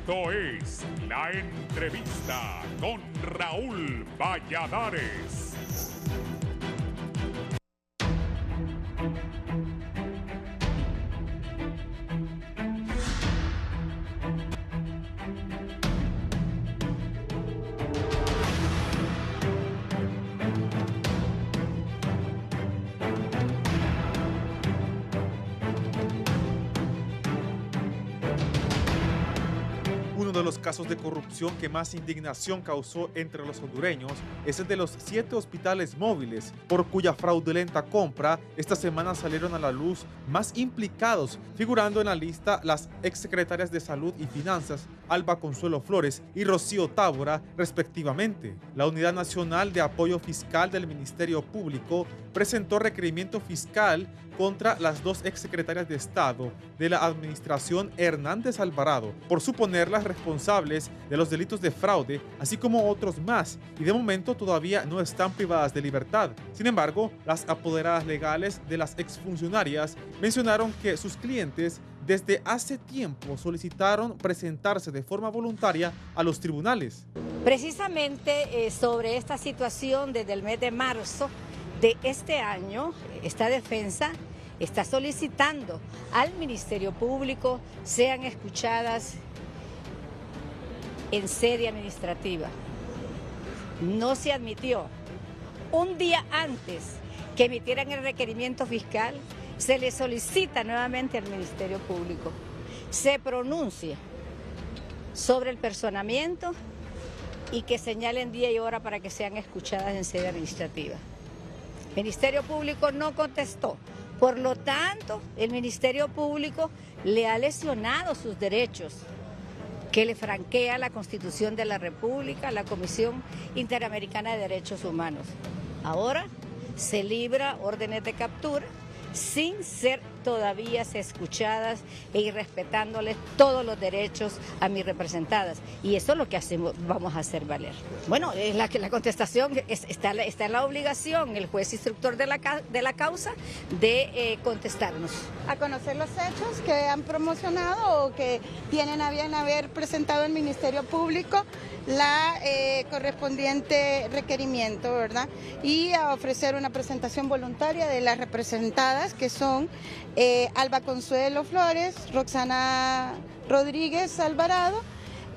Esto es La Entrevista con Raúl Valladares. Uno de los casos de corrupción que más indignación causó entre los hondureños es el de los 7 hospitales móviles, por cuya fraudulenta compra esta semana salieron a la luz más implicados, figurando en la lista las exsecretarias de Salud y Finanzas, Alba Consuelo Flores y Rocío Tábora, respectivamente. La Unidad Nacional de Apoyo Fiscal del Ministerio Público presentó requerimiento fiscal contra las 2 exsecretarias de Estado de la administración Hernández Alvarado por suponerlas responsables de los delitos de fraude, así como otros más, y de momento todavía no están privadas de libertad. Sin embargo, las apoderadas legales de las exfuncionarias mencionaron que sus clientes desde hace tiempo solicitaron presentarse de forma voluntaria a los tribunales. Precisamente sobre esta situación, desde el mes de marzo de este año, esta defensa está solicitando al Ministerio Público sean escuchadas en sede administrativa. No se admitió. Un día antes que emitieran el requerimiento fiscal, se le solicita nuevamente al Ministerio Público, se pronuncia sobre el personamiento y que señalen día y hora para que sean escuchadas en sede administrativa. El Ministerio Público no contestó. Por lo tanto, el Ministerio Público le ha lesionado sus derechos que le franquea la Constitución de la República, la Comisión Interamericana de Derechos Humanos. Ahora se libra órdenes de captura sin ser todavía escuchadas e irrespetándoles todos los derechos a mis representadas. Y eso es lo que vamos a hacer valer. Bueno, es la contestación está en la obligación, el juez instructor de la causa, de contestarnos. A conocer los hechos que han promocionado o que tienen a bien haber presentado el Ministerio Público la correspondiente requerimiento, ¿verdad? Y a ofrecer una presentación voluntaria de las representadas, que son Alba Consuelo Flores, Roxana Rodríguez Alvarado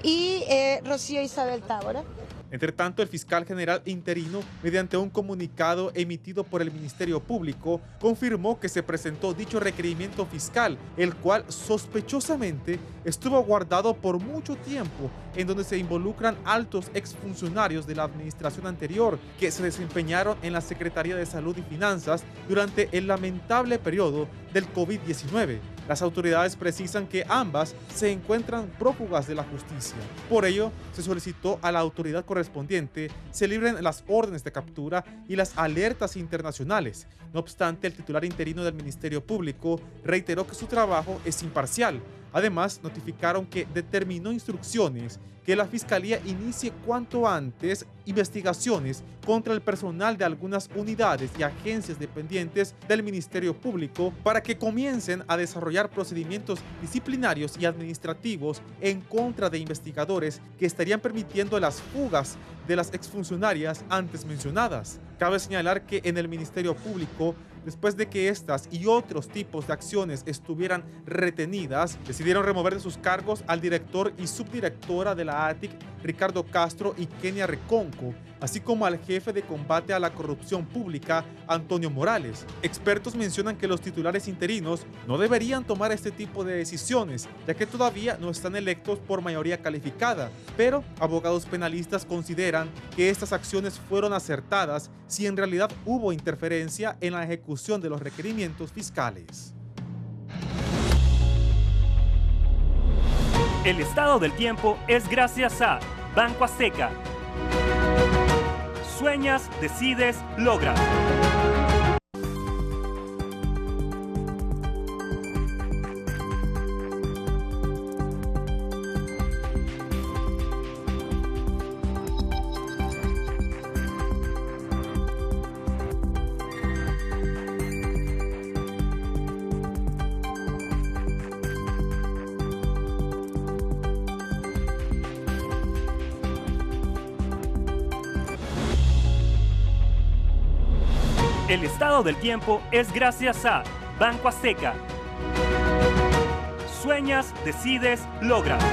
y Rocío Isabel Tábora. Entre tanto, el fiscal general interino, mediante un comunicado emitido por el Ministerio Público, confirmó que se presentó dicho requerimiento fiscal, el cual sospechosamente estuvo guardado por mucho tiempo, en donde se involucran altos exfuncionarios de la administración anterior que se desempeñaron en la Secretaría de Salud y Finanzas durante el lamentable periodo del COVID-19. Las autoridades precisan que ambas se encuentran prófugas de la justicia. Por ello, se solicitó a la autoridad correspondiente se libren las órdenes de captura y las alertas internacionales. No obstante, el titular interino del Ministerio Público reiteró que su trabajo es imparcial. Además, notificaron que determinó instrucciones que la Fiscalía inicie cuanto antes investigaciones contra el personal de algunas unidades y agencias dependientes del Ministerio Público para que comiencen a desarrollar procedimientos disciplinarios y administrativos en contra de investigadores que estarían permitiendo las fugas de las exfuncionarias antes mencionadas. Cabe señalar que en el Ministerio Público, después de que estas y otros tipos de acciones estuvieran retenidas, decidieron remover de sus cargos al director y subdirectora de la ATIC, Ricardo Castro y Kenia Reconco, así como al jefe de combate a la corrupción pública, Antonio Morales. Expertos mencionan que los titulares interinos no deberían tomar este tipo de decisiones, ya que todavía no están electos por mayoría calificada, pero abogados penalistas consideran que estas acciones fueron acertadas si en realidad hubo interferencia en la ejecución de los requerimientos fiscales. El estado del tiempo es gracias a Banco Azteca. Sueñas, decides, logras. El estado del tiempo es gracias a Banco Azteca. Sueñas, decides, logras.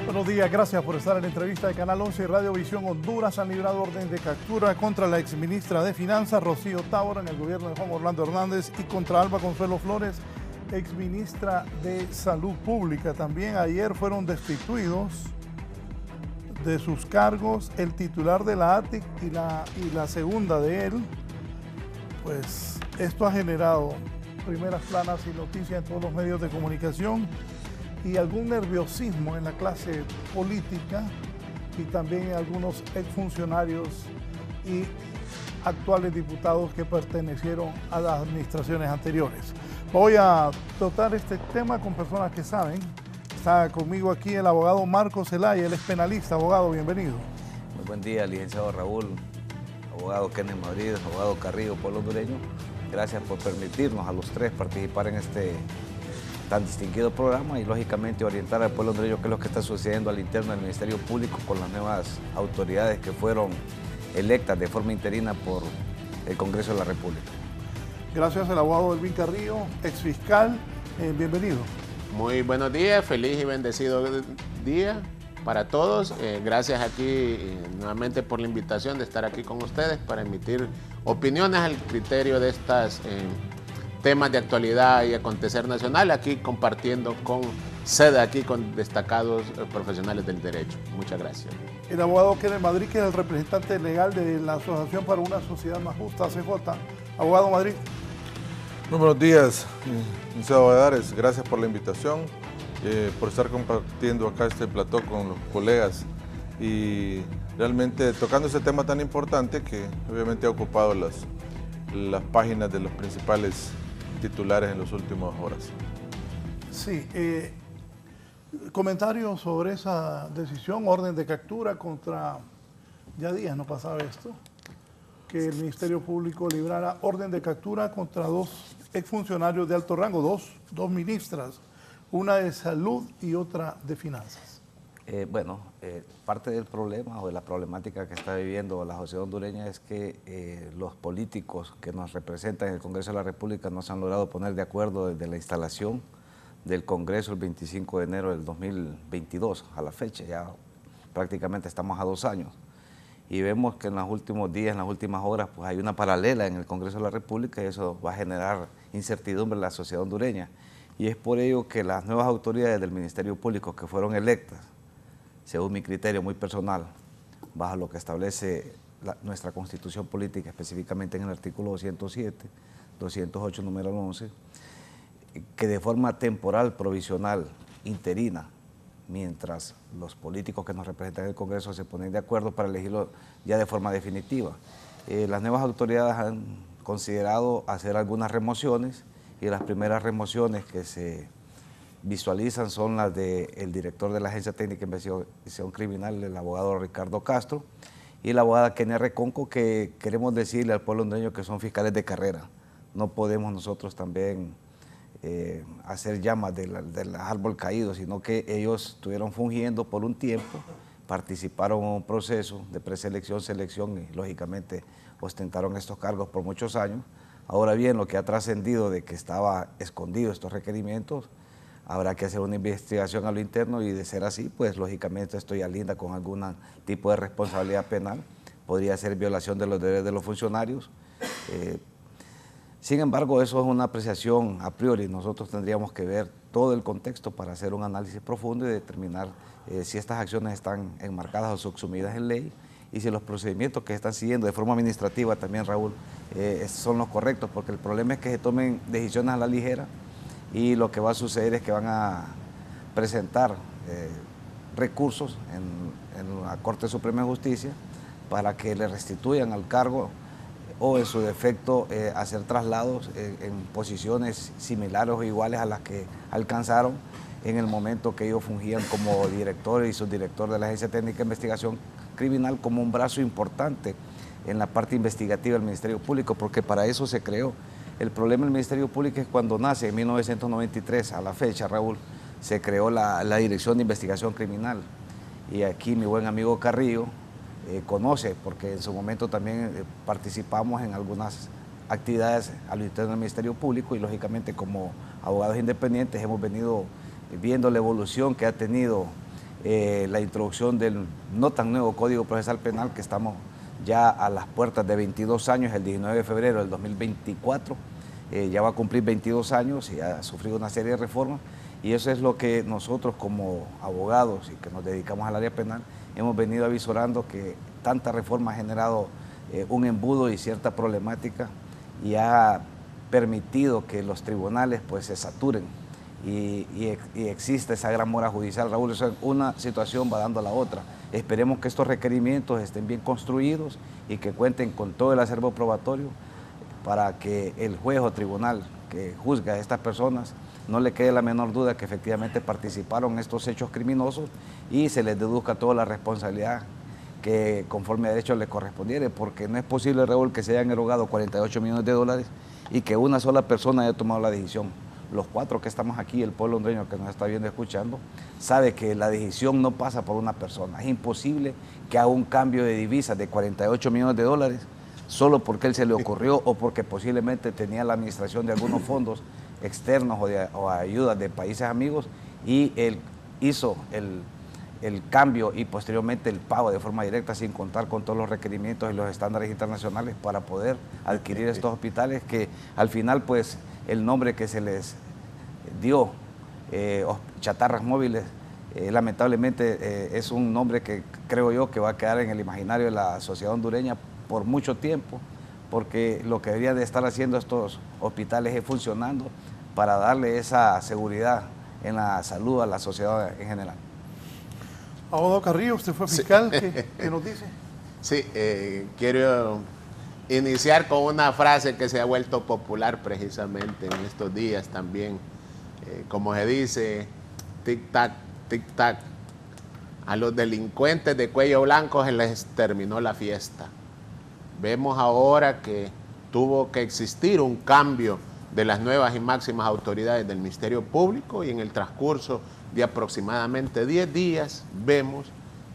Buenos días, gracias por estar en la entrevista de Canal 11 y Radio Visión Honduras. Han librado orden de captura contra la exministra de Finanzas, Rocío Tábora, en el gobierno de Juan Orlando Hernández, y contra Alba Consuelo Flores, exministra de Salud Pública. También ayer fueron destituidos de sus cargos el titular de la ATIC y la segunda de él. Pues esto ha generado primeras planas y noticias en todos los medios de comunicación y algún nerviosismo en la clase política y también en algunos exfuncionarios y actuales diputados que pertenecieron a las administraciones anteriores. Voy a tratar este tema con personas que saben. Está conmigo aquí el abogado Marcos Zelaya, él es penalista. Abogado, bienvenido. Muy buen día, licenciado Raúl, abogado Kenneth Madrid, abogado Carrillo, pueblo hondureño. Gracias por permitirnos a los tres participar en este tan distinguido programa y lógicamente orientar al pueblo hondureño qué es lo que está sucediendo al interno del Ministerio Público con las nuevas autoridades que fueron electas de forma interina por el Congreso de la República. Gracias al abogado Elvin Carrillo, exfiscal. Bienvenido. Muy buenos días, feliz y bendecido día para todos. Gracias aquí nuevamente por la invitación de estar aquí con ustedes para emitir opiniones al criterio de estas temas de actualidad y acontecer nacional, aquí compartiendo con sede aquí con destacados profesionales del derecho. Muchas gracias. El abogado Kenneth Madrid, que es el representante legal de la Asociación para una Sociedad Más Justa, ACJ. Abogado Madrid. Muy buenos días, licenciado Valladares. Gracias por la invitación, por estar compartiendo acá este plató con los colegas y realmente tocando ese tema tan importante que obviamente ha ocupado las páginas de los principales titulares en las últimas horas. Sí, comentarios sobre esa decisión, orden de captura contra, ya días no pasaba esto, que el Ministerio Público librara orden de captura contra dos exfuncionarios de alto rango, dos ministras, una de salud y otra de finanzas. Parte del problema o de la problemática que está viviendo la sociedad hondureña es que los políticos que nos representan en el Congreso de la República no se han logrado poner de acuerdo desde la instalación del Congreso el 25 de enero del 2022 a la fecha. Ya prácticamente estamos a 2 años y vemos que en los últimos días, en las últimas horas, pues hay una paralela en el Congreso de la República y eso va a generar incertidumbre en la sociedad hondureña. Y es por ello que las nuevas autoridades del Ministerio Público que fueron electas, según mi criterio muy personal, bajo lo que establece nuestra Constitución Política, específicamente en el artículo 207, 208, número 11, que de forma temporal, provisional, interina, mientras los políticos que nos representan en el Congreso se ponen de acuerdo para elegirlo ya de forma definitiva. Las nuevas autoridades han considerado hacer algunas remociones y las primeras remociones que se visualizan son las del director de la Agencia Técnica de Investigación Criminal, el abogado Ricardo Castro, y la abogada Kenia Reconco, que queremos decirle al pueblo hondureño que son fiscales de carrera. No podemos nosotros también hacer llamas del árbol caído, sino que ellos estuvieron fungiendo por un tiempo, participaron en un proceso de preselección, selección y lógicamente ostentaron estos cargos por muchos años. Ahora bien, lo que ha trascendido de que estaba escondido estos requerimientos, habrá que hacer una investigación a lo interno y de ser así, pues lógicamente esto ya linda con algún tipo de responsabilidad penal, podría ser violación de los deberes de los funcionarios. Sin embargo, eso es una apreciación a priori, nosotros tendríamos que ver todo el contexto para hacer un análisis profundo y determinar si estas acciones están enmarcadas o subsumidas en ley y si los procedimientos que están siguiendo de forma administrativa también, Raúl, son los correctos, porque el problema es que se tomen decisiones a la ligera y lo que va a suceder es que van a presentar recursos en la Corte Suprema de Justicia para que le restituyan al cargo o en su defecto hacer traslados en posiciones similares o iguales a las que alcanzaron en el momento que ellos fungían como director y subdirector de la Agencia Técnica de Investigación Criminal, como un brazo importante en la parte investigativa del Ministerio Público, porque para eso se creó. El problema del Ministerio Público es cuando nace en 1993, a la fecha, Raúl, se creó la Dirección de Investigación Criminal. Y aquí mi buen amigo Carrillo conoce, porque en su momento también participamos en algunas actividades a lo interno del Ministerio Público y lógicamente como abogados independientes hemos venido viendo la evolución que ha tenido la introducción del no tan nuevo Código Procesal Penal, que estamos ya a las puertas de 22 años, el 19 de febrero del 2024, ya va a cumplir 22 años y ha sufrido una serie de reformas, y eso es lo que nosotros como abogados y que nos dedicamos al área penal hemos venido avisorando, que tanta reforma ha generado un embudo y cierta problemática y ha permitido que los tribunales pues se saturen y existe esa gran mora judicial, Raúl. O sea, una situación va dando a la otra. Esperemos que estos requerimientos estén bien construidos y que cuenten con todo el acervo probatorio para que el juez o tribunal que juzga a estas personas no le quede la menor duda que efectivamente participaron en estos hechos criminosos y se les deduzca toda la responsabilidad que conforme a derecho le correspondiere, porque no es posible, Raúl, que se hayan erogado 48 millones de dólares y que una sola persona haya tomado la decisión. Los cuatro que estamos aquí, el pueblo hondureño que nos está viendo y escuchando, sabe que la decisión no pasa por una persona. Es imposible que haga un cambio de divisas de 48 millones de dólares solo porque él se le ocurrió o porque posiblemente tenía la administración de algunos fondos externos o ayudas de países amigos y él hizo el cambio y posteriormente el pago de forma directa sin contar con todos los requerimientos y los estándares internacionales para poder adquirir estos hospitales que al final pues el nombre que se les dio, chatarras móviles, lamentablemente es un nombre que creo yo que va a quedar en el imaginario de la sociedad hondureña por mucho tiempo, porque lo que deberían de estar haciendo estos hospitales es funcionando para darle esa seguridad en la salud a la sociedad en general. Abogado Carrillo, usted fue fiscal, sí. ¿Qué nos dice? Sí, quiero iniciar con una frase que se ha vuelto popular precisamente en estos días también. Como se dice, tic-tac, tic-tac. A los delincuentes de cuello blanco se les terminó la fiesta. Vemos ahora que tuvo que existir un cambio de las nuevas y máximas autoridades del Ministerio Público y en el transcurso de aproximadamente 10 días vemos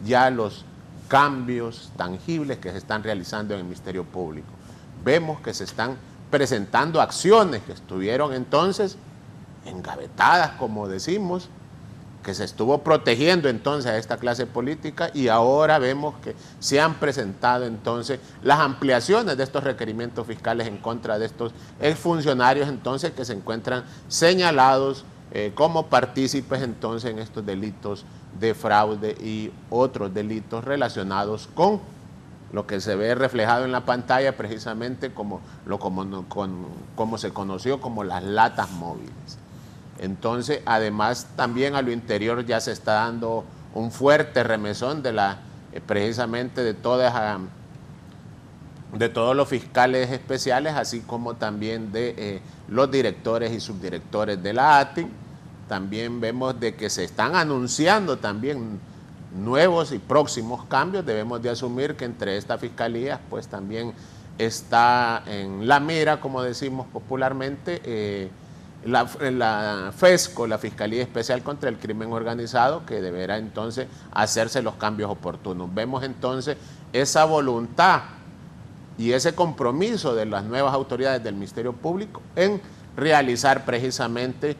ya los cambios tangibles que se están realizando en el Ministerio Público. Vemos que se están presentando acciones que estuvieron entonces engavetadas, como decimos, que se estuvo protegiendo entonces a esta clase política y ahora vemos que se han presentado entonces las ampliaciones de estos requerimientos fiscales en contra de estos exfuncionarios entonces que se encuentran señalados como partícipes entonces en estos delitos de fraude y otros delitos relacionados con lo que se ve reflejado en la pantalla precisamente como se conoció como las latas móviles. Entonces, además, también a lo interior ya se está dando un fuerte remesón de precisamente de todos los fiscales especiales, así como también de los directores y subdirectores de la ATIC. También vemos de que se están anunciando también nuevos y próximos cambios. Debemos de asumir que entre estas fiscalías, pues también está en la mira, como decimos popularmente, la FESCO, la Fiscalía Especial contra el Crimen Organizado, que deberá entonces hacerse los cambios oportunos. Vemos entonces esa voluntad y ese compromiso de las nuevas autoridades del Ministerio Público en realizar precisamente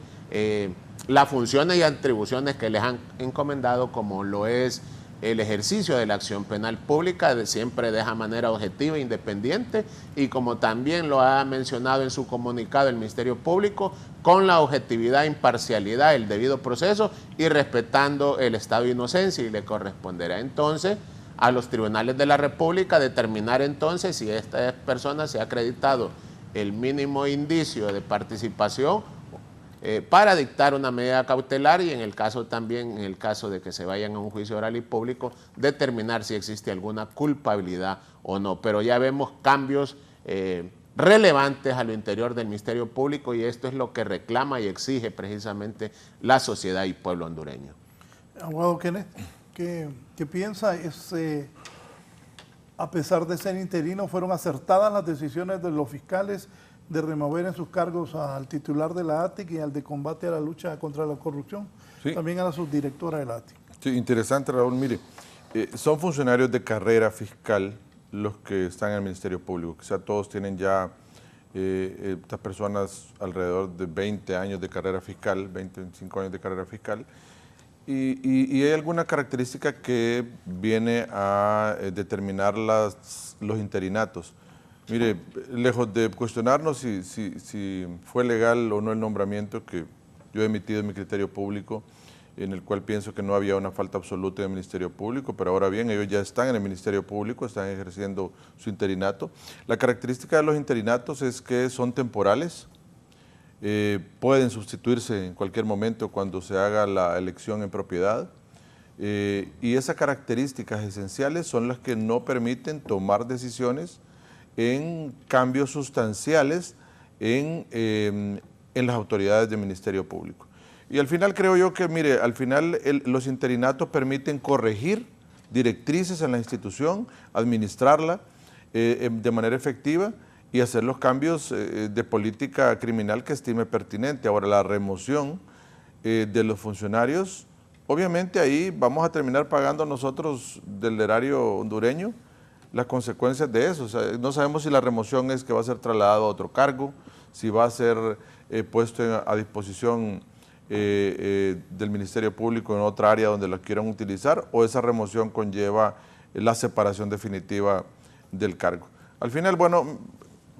las funciones y atribuciones que les han encomendado, como lo es el ejercicio de la acción penal pública, siempre de esa manera objetiva e independiente, y como también lo ha mencionado en su comunicado el Ministerio Público, con la objetividad, imparcialidad, el debido proceso y respetando el estado de inocencia, y le corresponderá entonces a los tribunales de la República determinar entonces si a esta persona se ha acreditado el mínimo indicio de participación para dictar una medida cautelar y en el caso de que se vayan a un juicio oral y público, determinar si existe alguna culpabilidad o no. Pero ya vemos cambios relevantes a lo interior del Ministerio Público, y esto es lo que reclama y exige precisamente la sociedad y pueblo hondureño. Abogado Kenneth, ¿qué piensa? A pesar de ser interino, ¿fueron acertadas las decisiones de los fiscales de remover en sus cargos al titular de la ATIC y al de combate a la lucha contra la corrupción? Sí. También a la subdirectora de la ATIC. Sí, interesante, Raúl. Mire, son funcionarios de carrera fiscal los que están en el Ministerio Público. Quizá todos tienen ya, estas personas, alrededor de 20 años de carrera fiscal, 25 años de carrera fiscal. Y hay alguna característica que viene a determinar los interinatos. Mire, lejos de cuestionarnos si fue legal o no el nombramiento que yo he emitido en mi criterio público, en el cual pienso que no había una falta absoluta en el Ministerio Público, pero ahora bien, ellos ya están en el Ministerio Público, están ejerciendo su interinato. La característica de los interinatos es que son temporales, pueden sustituirse en cualquier momento cuando se haga la elección en propiedad, y esas características esenciales son las que no permiten tomar decisiones en cambios sustanciales en las autoridades del Ministerio Público. Y al final creo yo que, mire, al final los interinatos permiten corregir directrices en la institución, administrarla de manera efectiva y hacer los cambios de política criminal que estime pertinente. Ahora, la remoción de los funcionarios, obviamente ahí vamos a terminar pagando nosotros del erario hondureño las consecuencias de eso. O sea, no sabemos si la remoción es que va a ser trasladado a otro cargo, si va a ser puesto a disposición del Ministerio Público en otra área donde lo quieran utilizar, o esa remoción conlleva la separación definitiva del cargo. Al final, bueno,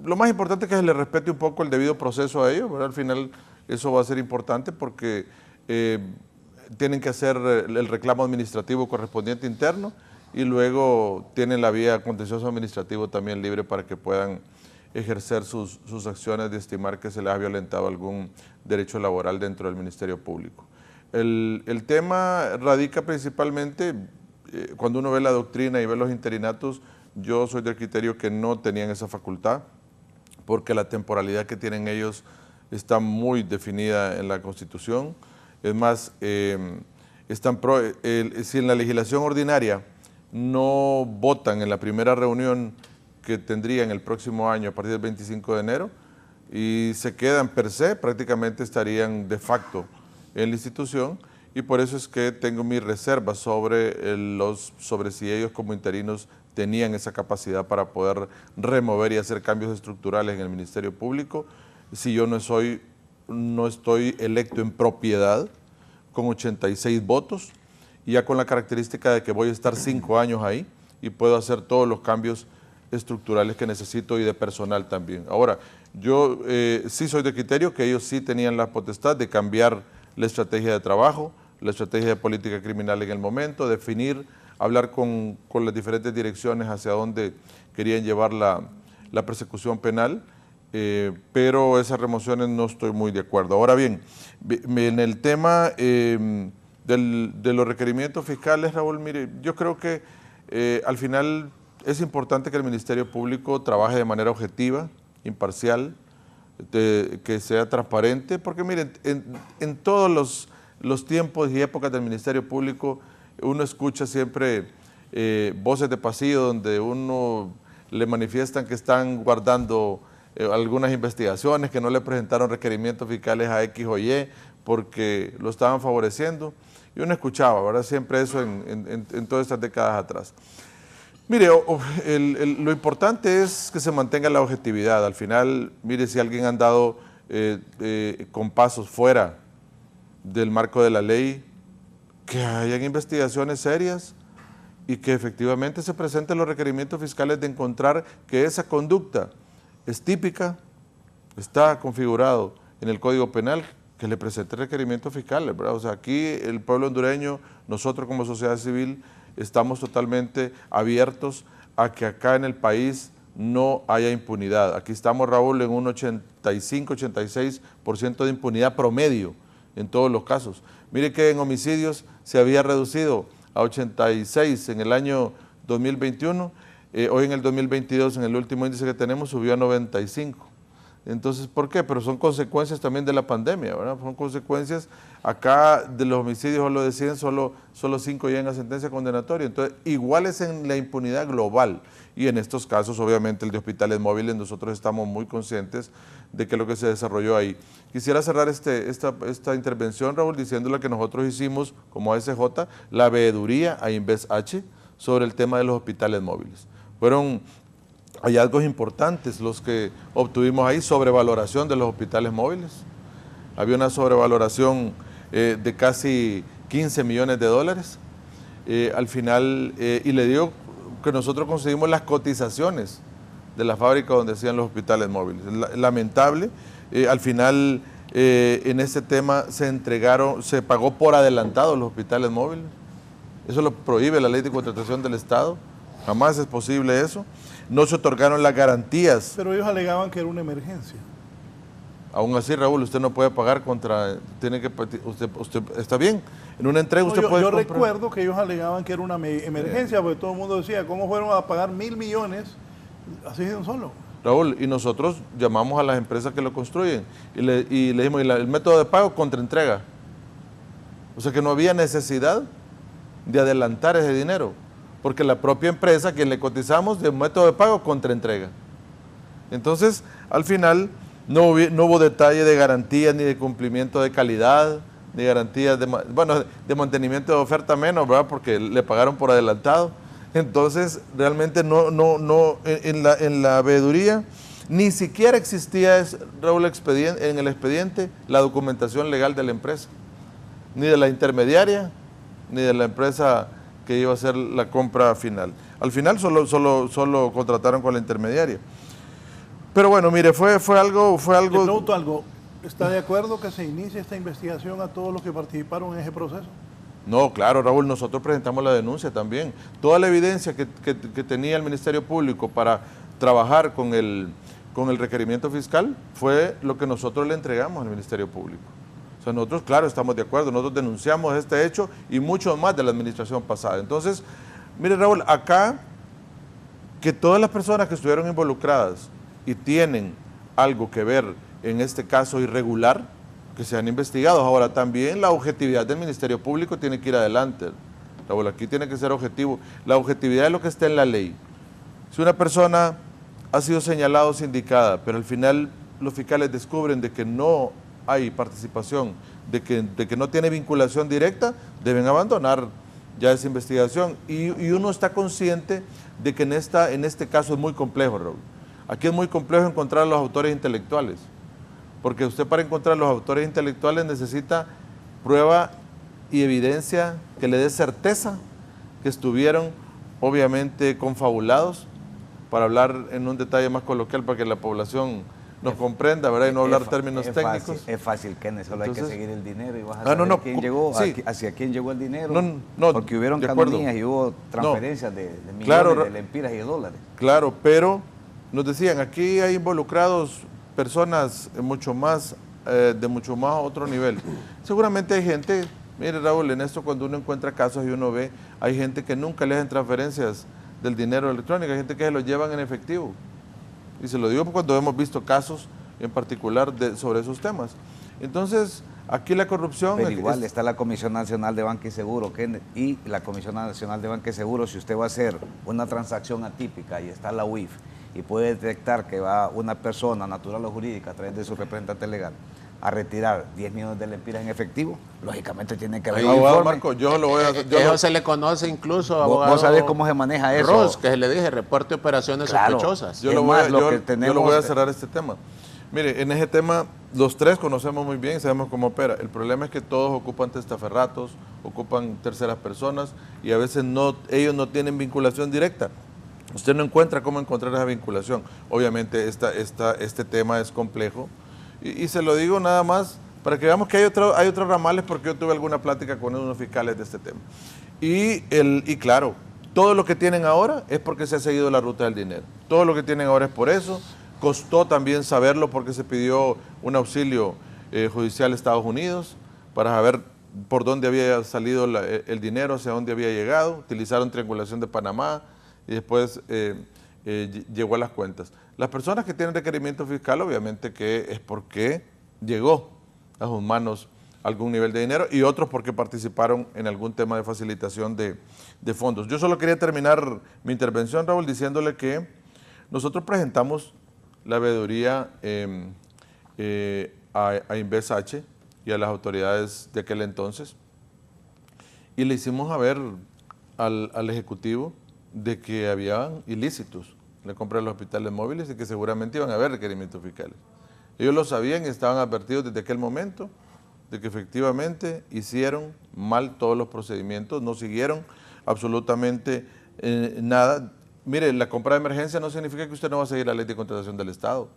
lo más importante es que se le respete un poco el debido proceso a ellos, ¿verdad? Al final eso va a ser importante porque tienen que hacer el reclamo administrativo correspondiente interno y luego tienen la vía contencioso administrativo también libre para que puedan ejercer sus acciones de estimar que se les ha violentado algún derecho laboral dentro del Ministerio Público. El tema radica principalmente, cuando uno ve la doctrina y ve los interinatos, yo soy del criterio que no tenían esa facultad, porque la temporalidad que tienen ellos está muy definida en la Constitución. Es más, si en la legislación ordinaria no votan en la primera reunión que tendrían el próximo año a partir del 25 de enero y se quedan per se, prácticamente estarían de facto en la institución, y por eso es que tengo mis reservas sobre si ellos como interinos tenían esa capacidad para poder remover y hacer cambios estructurales en el Ministerio Público. Si yo no estoy electo en propiedad con 86 votos, y ya con la característica de que voy a estar 5 años ahí y puedo hacer todos los cambios estructurales que necesito y de personal también. Ahora, yo sí soy de criterio que ellos sí tenían la potestad de cambiar la estrategia de trabajo, la estrategia de política criminal en el momento, definir, hablar con las diferentes direcciones hacia dónde querían llevar la persecución penal, pero esas remociones no estoy muy de acuerdo. Ahora bien, en el tema de los requerimientos fiscales, Raúl, mire, yo creo que al final es importante que el Ministerio Público trabaje de manera objetiva, imparcial, que sea transparente, porque miren, en todos los tiempos y épocas del Ministerio Público uno escucha siempre voces de pasillo donde uno le manifiestan que están guardando algunas investigaciones, que no le presentaron requerimientos fiscales a X o Y porque lo estaban favoreciendo, y uno escuchaba, ¿verdad? Siempre eso en todas estas décadas atrás. Mire, lo importante es que se mantenga la objetividad. Al final, mire, si alguien ha andado con pasos fuera del marco de la ley, que hayan investigaciones serias y que efectivamente se presenten los requerimientos fiscales de encontrar que esa conducta es típica, está configurado en el Código Penal, que le presente requerimientos fiscales, ¿verdad? O sea, aquí el pueblo hondureño, nosotros como sociedad civil, estamos totalmente abiertos a que acá en el país no haya impunidad. Aquí estamos, Raúl, en un 85-86% de impunidad promedio en todos los casos. Mire que en homicidios se había reducido a 86 en el año 2021, Hoy en el 2022, en el último índice que tenemos, subió a 95. Entonces, ¿por qué? Pero son consecuencias también de la pandemia, ¿verdad? Son consecuencias, acá de los homicidios solo de 100, solo 5 llegan a sentencia condenatoria. Entonces, igual es en la impunidad global. Y en estos casos, obviamente, el de hospitales móviles, nosotros estamos muy conscientes de que lo que se desarrolló ahí. Quisiera cerrar esta intervención, Raúl, diciéndole que nosotros hicimos, como ASJ, la veeduría a InvestH sobre el tema de los hospitales móviles. Fueron hallazgos importantes los que obtuvimos ahí, sobrevaloración de los hospitales móviles. Había una sobrevaloración de casi 15 millones de dólares. Al final, y le digo que nosotros conseguimos las cotizaciones de la fábrica donde hacían los hospitales móviles. Lamentable, al final en este tema se pagó por adelantado los hospitales móviles. Eso lo prohíbe la ley de contratación del Estado. Jamás es posible eso. No se otorgaron las garantías. Pero ellos alegaban que era una emergencia. Aún así, Raúl, usted no puede pagar contra... Usted está bien. En una entrega usted puede Yo comprar. recuerdo que ellos alegaban que era una emergencia, porque todo el mundo decía, ¿cómo fueron a pagar 1.000 millones así de un solo? Raúl, y nosotros llamamos a las empresas que lo construyen y le dijimos, el método de pago contra entrega. O sea que no había necesidad de adelantar ese dinero, porque la propia empresa a quien le cotizamos de método de pago contra entrega. Entonces, al final, no hubo detalle de garantía ni de cumplimiento de calidad, ni garantías de mantenimiento de oferta menos, ¿verdad? Porque le pagaron por adelantado. Entonces, realmente en la veeduría ni siquiera existía, Raúl, en el expediente la documentación legal de la empresa, ni de la intermediaria, ni de la empresa que iba a hacer la compra final. Al final solo contrataron con la intermediaria. Pero bueno, mire, fue algo... Le pregunto algo, ¿está de acuerdo que se inicie esta investigación a todos los que participaron en ese proceso? No, claro, Raúl, nosotros presentamos la denuncia también. Toda la evidencia que tenía el Ministerio Público para trabajar con el requerimiento fiscal fue lo que nosotros le entregamos al Ministerio Público. O sea, nosotros, claro, estamos de acuerdo, nosotros denunciamos este hecho y mucho más de la administración pasada. Entonces, mire, Raúl, acá, que todas las personas que estuvieron involucradas y tienen algo que ver en este caso irregular, que sean investigados. Ahora, también la objetividad del Ministerio Público tiene que ir adelante. Raúl, aquí tiene que ser objetivo. La objetividad es lo que está en la ley. Si una persona ha sido señalada o sindicada, pero al final los fiscales descubren de que no hay participación, de que no tiene vinculación directa, deben abandonar ya esa investigación. Y uno está consciente de que en este caso es muy complejo, Raúl. Aquí es muy complejo encontrar a los autores intelectuales, porque usted para encontrar a los autores intelectuales necesita prueba y evidencia que le dé certeza que estuvieron obviamente confabulados, para hablar en un detalle más coloquial para que la población nos comprenda, ¿verdad? Y no hablar términos técnicos. Es fácil, Kenneth, solo hay que seguir el dinero y vas a saber quién llegó, sí, hacia quién llegó el dinero. No, porque hubieron canonías y hubo transferencias de millones, claro, de lempiras y de dólares. Claro, pero nos decían, aquí hay involucrados personas de mucho más otro nivel. Seguramente hay gente, mire, Raúl, en esto cuando uno encuentra casos y uno ve, hay gente que nunca le hacen transferencias del dinero electrónico, hay gente que se lo llevan en efectivo. Y se lo digo cuando hemos visto casos en particular sobre esos temas. Entonces, aquí la corrupción... Pero igual está la Comisión Nacional de Banca y Seguro, Kenneth, y la Comisión Nacional de Banca y Seguro, si usted va a hacer una transacción atípica y está la UIF, y puede detectar que va una persona natural o jurídica a través de su representante legal a retirar 10 millones de lempiras en efectivo, lógicamente tiene que haber un informe. Marco, yo lo voy a... Eso se le conoce incluso, abogado. ¿Vos sabés cómo se maneja eso? Ross, que se le dije, reporte de operaciones sospechosas. Yo lo voy a cerrar este tema. Mire, en ese tema, los tres conocemos muy bien y sabemos cómo opera. El problema es que todos ocupan testaferratos, ocupan terceras personas y a veces ellos no tienen vinculación directa. Usted no encuentra cómo encontrar esa vinculación. Obviamente este tema es complejo y se lo digo nada más para que veamos que hay otros ramales, porque yo tuve alguna plática con unos fiscales de este tema. Y claro, todo lo que tienen ahora es porque se ha seguido la ruta del dinero. Todo lo que tienen ahora es por eso. Costó también saberlo porque se pidió un auxilio judicial a Estados Unidos para saber por dónde había salido el dinero, hacia dónde había llegado. Utilizaron triangulación de Panamá, y después llegó a las cuentas. Las personas que tienen requerimiento fiscal, obviamente que es porque llegó a sus manos algún nivel de dinero y otros porque participaron en algún tema de facilitación de fondos. Yo solo quería terminar mi intervención, Raúl, diciéndole que nosotros presentamos la veeduría a INVESH y a las autoridades de aquel entonces y le hicimos saber al Ejecutivo de que habían ilícitos en la compra de los hospitales móviles y que seguramente iban a haber requerimientos fiscales. Ellos lo sabían y estaban advertidos desde aquel momento de que efectivamente hicieron mal todos los procedimientos, no siguieron absolutamente nada. Mire, la compra de emergencia no significa que usted no va a seguir la ley de contratación del Estado.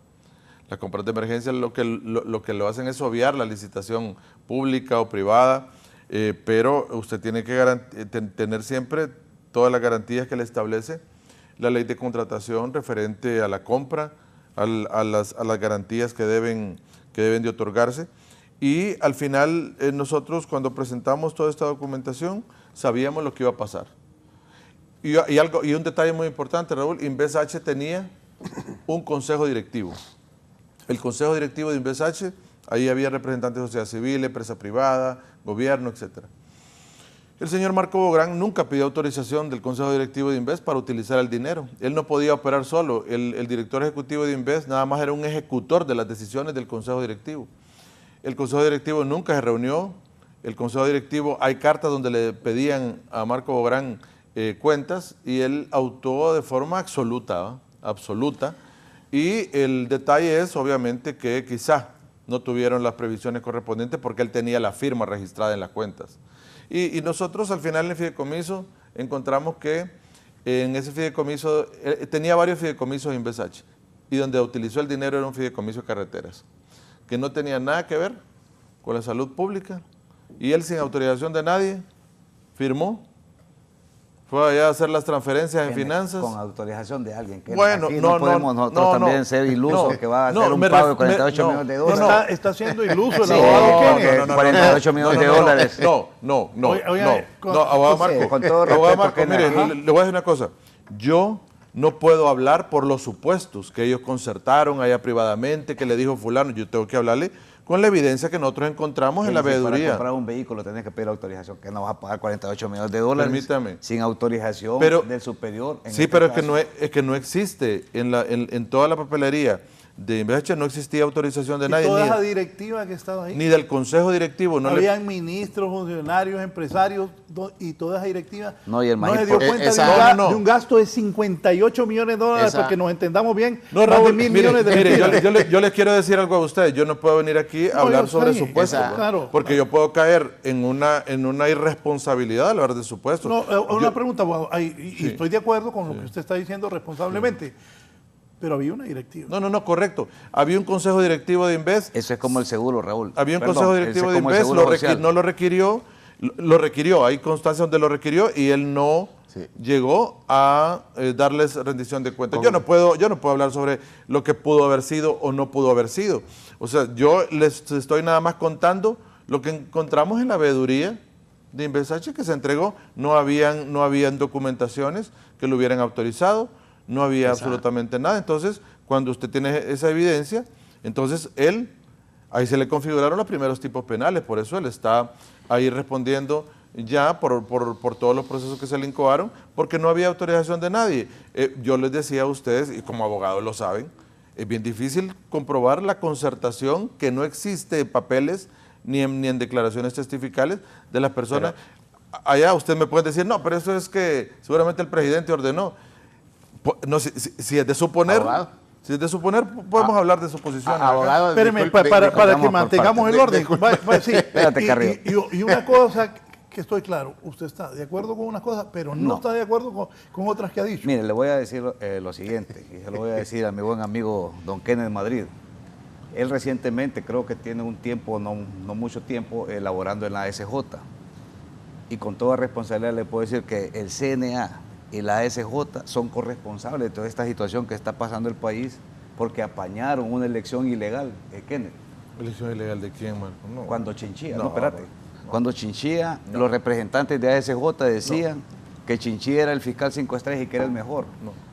Las compras de emergencia lo que lo hacen es obviar la licitación pública o privada, pero usted tiene que tener siempre todas las garantías que le establece la ley de contratación referente a la compra, a las garantías que deben de otorgarse. Y al final nosotros cuando presentamos toda esta documentación sabíamos lo que iba a pasar. Y un detalle muy importante, Raúl, INVESH tenía un consejo directivo. El consejo directivo de INVESH, ahí había representantes de sociedad civil, empresa privada, gobierno, etc. El señor Marco Bográn nunca pidió autorización del consejo directivo de INVESH para utilizar el dinero. Él no podía operar solo. El director ejecutivo de INVESH nada más era un ejecutor de las decisiones del consejo directivo. El consejo directivo nunca se reunió. El consejo directivo, hay cartas donde le pedían a Marco Bográn cuentas y él actuó de forma absoluta. Y el detalle es obviamente que quizá no tuvieron las previsiones correspondientes porque él tenía la firma registrada en las cuentas. Y nosotros al final en el fideicomiso encontramos que en ese fideicomiso, tenía varios fideicomisos INVESH y donde utilizó el dinero era un fideicomiso de carreteras, que no tenía nada que ver con la salud pública y él sin autorización de nadie firmó. Fue allá a hacer las transferencias en finanzas. Con autorización de alguien. Que bueno, aquí no podemos nosotros también ser ilusos que va a hacer un pago de 48 millones de dólares. Está siendo iluso el abogado Kenneth. 48 millones de dólares. No, abogado Marco, mire, le voy a decir una cosa. Yo no puedo hablar por los supuestos que ellos concertaron allá privadamente, que le dijo fulano. Yo tengo que hablarle con la evidencia que nosotros encontramos en la veeduría. Para comprar un vehículo tenés que pedir autorización, que no vas a pagar 48 millones de dólares. Permítame. Sin autorización del superior. Sí, pero es que no existe en toda la papelería de INVESH no existía autorización de nadie. Toda esa directiva que estaba ahí. Ni del consejo directivo. Habían ministros, funcionarios, empresarios y toda esa directiva no se dio cuenta de un gasto de 58 millones de dólares, porque nos entendamos bien, más de 1.000 millones de dólares. Yo les quiero decir algo a ustedes. Yo no puedo venir aquí a hablar sobre supuestos, porque yo puedo caer en una irresponsabilidad al hablar de supuestos. Una pregunta, y estoy de acuerdo con lo que usted está diciendo responsablemente. Pero había una directiva. No, correcto. Había un consejo directivo de INVESH. Eso es como el seguro, Raúl. Había un consejo directivo de INVESH, no lo requirió, hay constancia donde lo requirió y él no llegó a darles rendición de cuentas. Yo no puedo hablar sobre lo que pudo haber sido o no pudo haber sido. O sea, yo les estoy nada más contando lo que encontramos en la veeduría de INVESH que se entregó. No habían documentaciones que lo hubieran autorizado. No había absolutamente nada. Entonces, cuando usted tiene esa evidencia, entonces ahí se le configuraron los primeros tipos penales, por eso él está ahí respondiendo ya por todos los procesos que se le incoaron, porque no había autorización de nadie. Yo les decía a ustedes, y como abogados lo saben, es bien difícil comprobar la concertación, que no existe en papeles ni en declaraciones testificales de las personas. Allá usted me puede decir, no, pero eso es que seguramente el presidente ordenó. No, si es de suponer, podemos hablar de suposiciones. Abogado, espéreme, para que mantengamos el orden. Espérate, Carrillo. Y una cosa que estoy claro, usted está de acuerdo con unas cosas, pero no está de acuerdo con otras que ha dicho. Mire, le voy a decir lo siguiente, y se lo voy a decir a mi buen amigo don Kenneth Madrid. Él recientemente, creo que tiene un tiempo, no mucho tiempo, elaborando en la ASJ. Y con toda responsabilidad le puedo decir que el CNA y la ASJ son corresponsables de toda esta situación que está pasando el país porque apañaron una elección ilegal, Kenneth. ¿Elección ilegal de quién, Marco? No. Cuando Chinchilla, espérate. Cuando Chinchilla, los representantes de ASJ decían que Chinchilla era el fiscal 5 estrellas y que era el mejor,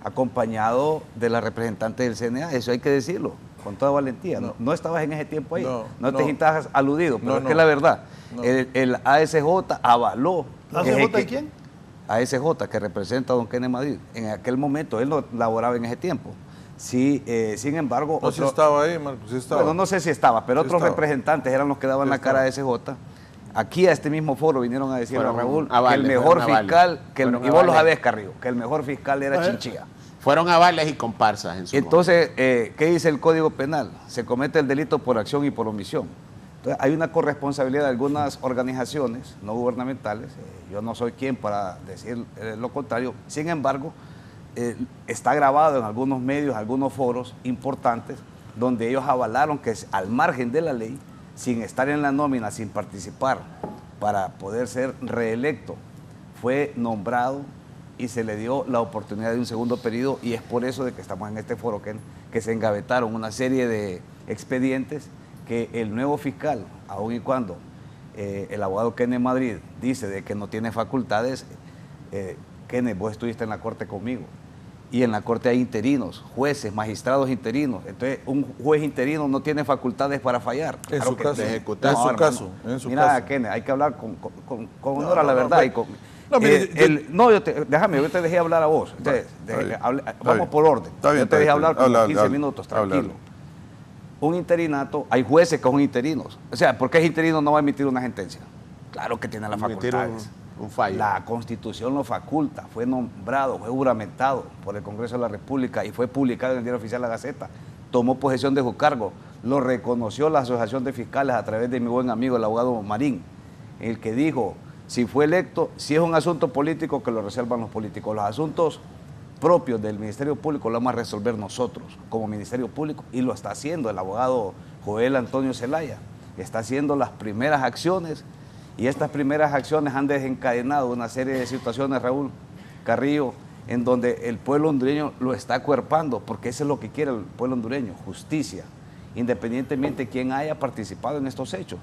acompañado de la representante del CNA, eso hay que decirlo, con toda valentía. No estabas en ese tiempo ahí, no te sientas aludido, pero es que la verdad, el ASJ avaló. ¿ASJ de quién? ASJ, que representa a don Kenneth Madrid. En aquel momento, él no laboraba en ese tiempo. Sí, sin embargo... No, si estaba ahí, Marcos, sí estaba. Bueno, no sé si estaba, pero otros representantes eran los que daban la cara a ASJ. Aquí a este mismo foro vinieron a decirle a Raúl que el mejor fiscal, y vos lo sabés, Carrillo, que el mejor fiscal era Chinchilla. Fueron avales y comparsas en su Entonces, ¿qué dice el Código Penal? Se comete el delito por acción y por omisión. Entonces, hay una corresponsabilidad de algunas organizaciones no gubernamentales, yo no soy quien para decir lo contrario, sin embargo, está grabado en algunos medios, algunos foros importantes, donde ellos avalaron que al margen de la ley, sin estar en la nómina, sin participar, para poder ser reelecto, fue nombrado y se le dio la oportunidad de un segundo periodo, y es por eso de que estamos en este foro, que se engavetaron una serie de expedientes que el nuevo fiscal, aun y cuando el abogado Kenneth Madrid dice de que no tiene facultades, Kenneth, vos estuviste en la corte conmigo, y en la corte hay interinos, jueces, magistrados interinos. Entonces, un juez interino no tiene facultades para fallar. En su caso. En su caso. Mira, Kenneth, hay que hablar con honor a la verdad. Déjame, yo te dejé hablar a vos. Vamos por orden. Yo te dejé hablar como 15 minutos, tranquilo. Un interinato, hay jueces que son interinos. O sea, ¿por qué es interino no va a emitir una sentencia? Claro que tiene las facultades. Un fallo. La Constitución lo faculta, fue nombrado, fue juramentado por el Congreso de la República y fue publicado en el Diario Oficial La Gaceta. Tomó posesión de su cargo, lo reconoció la Asociación de Fiscales a través de mi buen amigo el abogado Marín, el que dijo, si fue electo, si es un asunto político, que lo resuelvan los políticos. Los asuntos propios del Ministerio Público lo vamos a resolver nosotros como Ministerio Público, y lo está haciendo el abogado Joel Antonio Zelaya. Está haciendo las primeras acciones, y estas primeras acciones han desencadenado una serie de situaciones, Raúl Carrillo, en donde el pueblo hondureño lo está acuerpando, porque eso es lo que quiere el pueblo hondureño, justicia, independientemente de quién haya participado en estos hechos.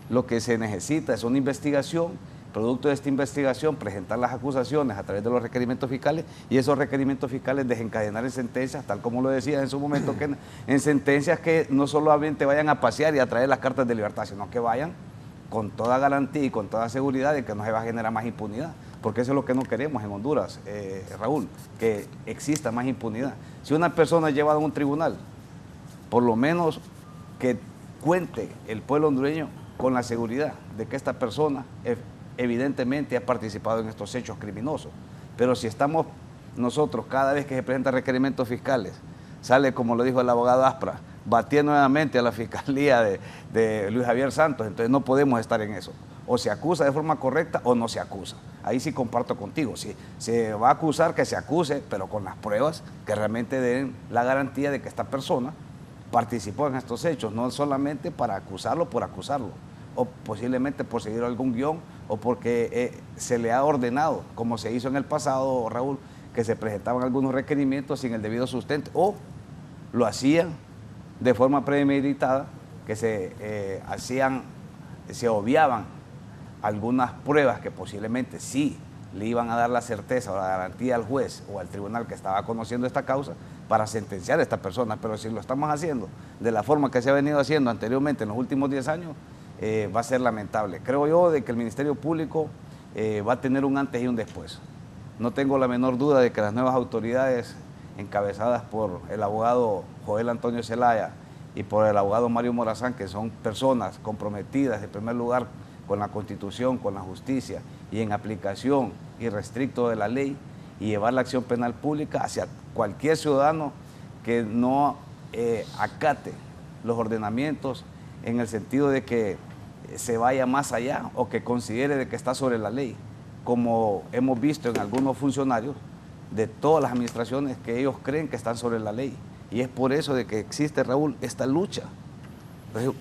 Lo que se necesita es una investigación, producto de esta investigación, presentar las acusaciones a través de los requerimientos fiscales, y esos requerimientos fiscales desencadenar en sentencias, tal como lo decía en su momento, que en sentencias que no solamente vayan a pasear y a traer las cartas de libertad, sino que vayan con toda garantía y con toda seguridad de que no se va a generar más impunidad, porque eso es lo que no queremos en Honduras, Raúl, que exista más impunidad. Si una persona es llevada a un tribunal, por lo menos que cuente el pueblo hondureño con la seguridad de que esta persona evidentemente ha participado en estos hechos criminosos. Pero si estamos nosotros, cada vez que se presentan requerimientos fiscales, sale, como lo dijo el abogado Aspra, batiendo nuevamente a la fiscalía de Luis Javier Santos, entonces no podemos estar en eso. O se acusa de forma correcta o no se acusa. Ahí sí comparto contigo. Si se va a acusar, que se acuse, pero con las pruebas que realmente den la garantía de que esta persona participó en estos hechos, no solamente para acusarlo por acusarlo, o posiblemente por seguir algún guión, o porque se le ha ordenado, como se hizo en el pasado, Raúl, que se presentaban algunos requerimientos sin el debido sustento, o lo hacían de forma premeditada, que se obviaban algunas pruebas que posiblemente sí le iban a dar la certeza o la garantía al juez o al tribunal que estaba conociendo esta causa para sentenciar a esta persona. Pero si lo estamos haciendo de la forma que se ha venido haciendo anteriormente en los últimos 10 años, va a ser lamentable. Creo yo de que el Ministerio Público va a tener un antes y un después. No tengo la menor duda de que las nuevas autoridades, encabezadas por el abogado Joel Antonio Zelaya y por el abogado Mario Morazán, que son personas comprometidas en primer lugar con la Constitución, con la justicia y en aplicación irrestricto de la ley, y llevar la acción penal pública hacia cualquier ciudadano que no acate los ordenamientos en el sentido de que se vaya más allá o que considere de que está sobre la ley, como hemos visto en algunos funcionarios de todas las administraciones que ellos creen que están sobre la ley. Y es por eso de que existe, Raúl, esta lucha,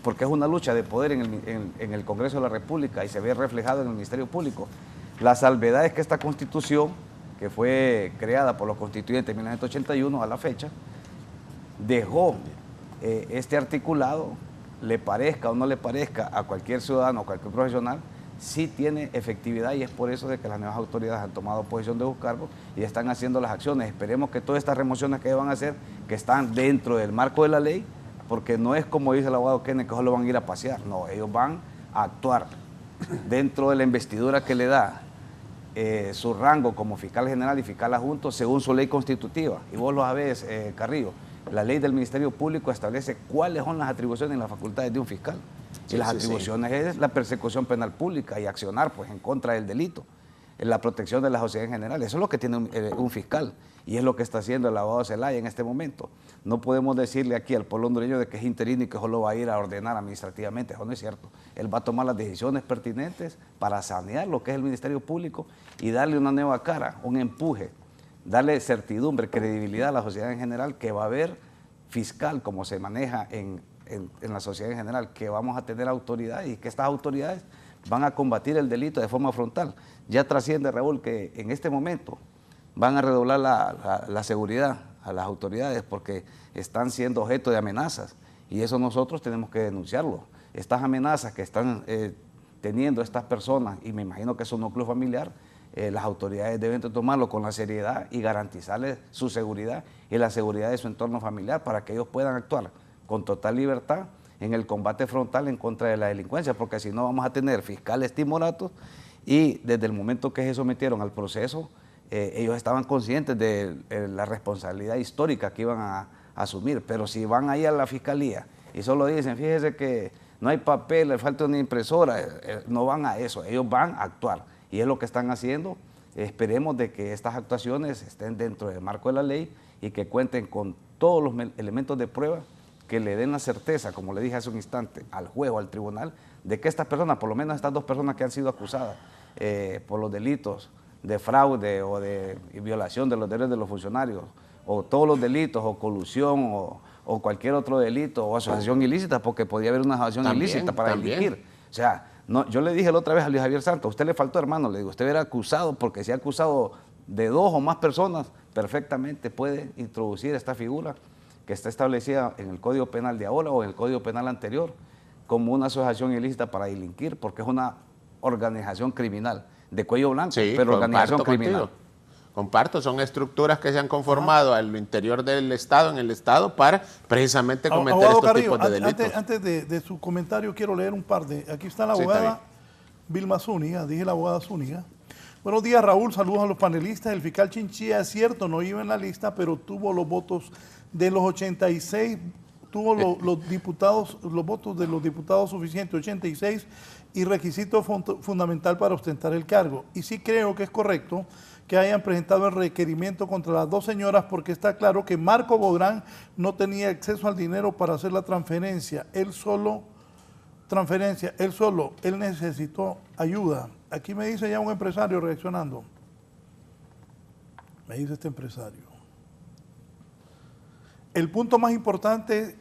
porque es una lucha de poder en el Congreso de la República y se ve reflejado en el Ministerio Público. La salvedad es que esta Constitución, que fue creada por los constituyentes en 1981 a la fecha, dejó este articulado, le parezca o no le parezca a cualquier ciudadano o cualquier profesional, sí tiene efectividad y es por eso de que las nuevas autoridades han tomado posición de sus cargos y están haciendo las acciones. Esperemos que todas estas remociones que van a hacer, que están dentro del marco de la ley, porque no es como dice el abogado Kenneth, que solo van a ir a pasear, no, ellos van a actuar dentro de la investidura que le da su rango como fiscal general y fiscal adjunto según su ley constitutiva. Y vos lo sabés, Carrillo, la ley del Ministerio Público establece cuáles son las atribuciones y las facultades de un fiscal. Y las atribuciones es la persecución penal pública y accionar pues, en contra del delito, la protección de la sociedad en general. Eso es lo que tiene un fiscal y es lo que está haciendo el abogado Zelaya en este momento. No podemos decirle aquí al pueblo hondureño de que es interino y que solo va a ir a ordenar administrativamente. Eso no es cierto. Él va a tomar las decisiones pertinentes para sanear lo que es el Ministerio Público y darle una nueva cara, un empuje, darle certidumbre, credibilidad a la sociedad en general, que va a haber fiscal como se maneja en la sociedad en general, que vamos a tener autoridades y que estas autoridades van a combatir el delito de forma frontal. Ya trasciende, Raúl, que en este momento van a redoblar la seguridad a las autoridades porque están siendo objeto de amenazas y eso nosotros tenemos que denunciarlo. Estas amenazas que están teniendo estas personas, y me imagino que es un núcleo familiar, las autoridades deben tomarlo con la seriedad y garantizarles su seguridad y la seguridad de su entorno familiar para que ellos puedan actuar con total libertad en el combate frontal en contra de la delincuencia, porque si no vamos a tener fiscales timoratos y desde el momento que se sometieron al proceso, ellos estaban conscientes de la responsabilidad histórica que iban a asumir, pero si van ahí a la fiscalía y solo dicen, fíjese que no hay papel, le falta una impresora, no van a eso, ellos van a actuar y es lo que están haciendo. Esperemos de que estas actuaciones estén dentro del marco de la ley y que cuenten con todos los elementos de prueba que le den la certeza, como le dije hace un instante, al juez o al tribunal, de que estas personas, por lo menos estas dos personas que han sido acusadas por los delitos de fraude o de violación de los derechos de los funcionarios, o todos los delitos, o colusión, o cualquier otro delito, o asociación ilícita, porque podía haber una asociación ilícita para delinquir. O sea, no, yo le dije la otra vez a Luis Javier Santos, a usted le faltó, hermano, le digo, usted era acusado, porque si ha acusado de 2 o más personas, perfectamente puede introducir esta figura que está establecida en el Código Penal de ahora o en el Código Penal anterior, como una asociación ilícita para delinquir, porque es una organización criminal, de cuello blanco, sí, pero organización criminal. Contigo. Comparto, son estructuras que se han conformado al interior del Estado, en el Estado, para precisamente cometer estos Carrillo, tipos de delitos. Antes de su comentario, quiero leer un par de... Aquí está la abogada Vilma Zúñiga, dije la abogada Zúñiga. Buenos días, Raúl, saludos a los panelistas. El fiscal Chinchilla, es cierto, no iba en la lista, pero tuvo los votos de los 86, tuvo los votos de los diputados suficientes, 86, y requisito fundamental para ostentar el cargo. Y sí creo que es correcto que hayan presentado el requerimiento contra las 2 señoras, porque está claro que Marco Bográn no tenía acceso al dinero para hacer la transferencia. Él necesitó ayuda. Aquí me dice ya un empresario reaccionando. Me dice este empresario. El punto más importante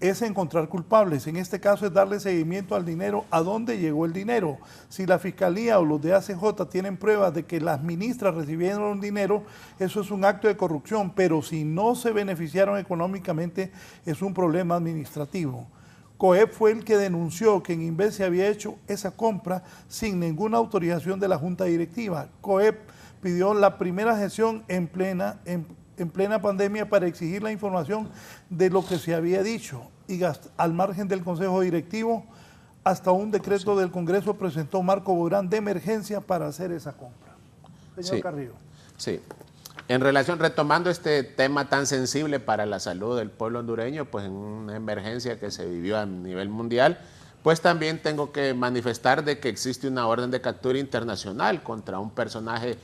es encontrar culpables. En este caso es darle seguimiento al dinero, a dónde llegó el dinero. Si la Fiscalía o los de ACJ tienen pruebas de que las ministras recibieron dinero, eso es un acto de corrupción, pero si no se beneficiaron económicamente, es un problema administrativo. COEP fue el que denunció que en Inves se había hecho esa compra sin ninguna autorización de la Junta Directiva. COEP pidió la primera gestión en plena pandemia para exigir la información de lo que se había dicho y al margen del Consejo Directivo, hasta un decreto del Congreso presentó Marco Bográn de emergencia para hacer esa compra. Señor Carrillo. Sí. En relación, retomando este tema tan sensible para la salud del pueblo hondureño, pues en una emergencia que se vivió a nivel mundial, pues también tengo que manifestar de que existe una orden de captura internacional contra un personaje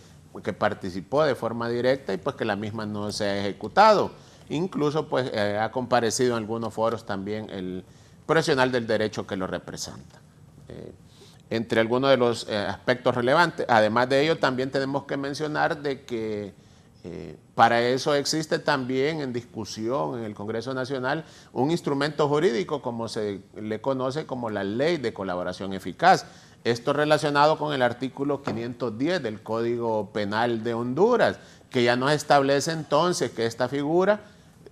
que participó de forma directa y pues que la misma no se ha ejecutado. Incluso pues ha comparecido en algunos foros también el profesional del derecho que lo representa. Entre algunos de los aspectos relevantes. Además de ello, también tenemos que mencionar de que para eso existe también en discusión en el Congreso Nacional un instrumento jurídico como se le conoce como la Ley de Colaboración Eficaz. Esto relacionado con el artículo 510 del Código Penal de Honduras, que ya nos establece entonces que esta figura,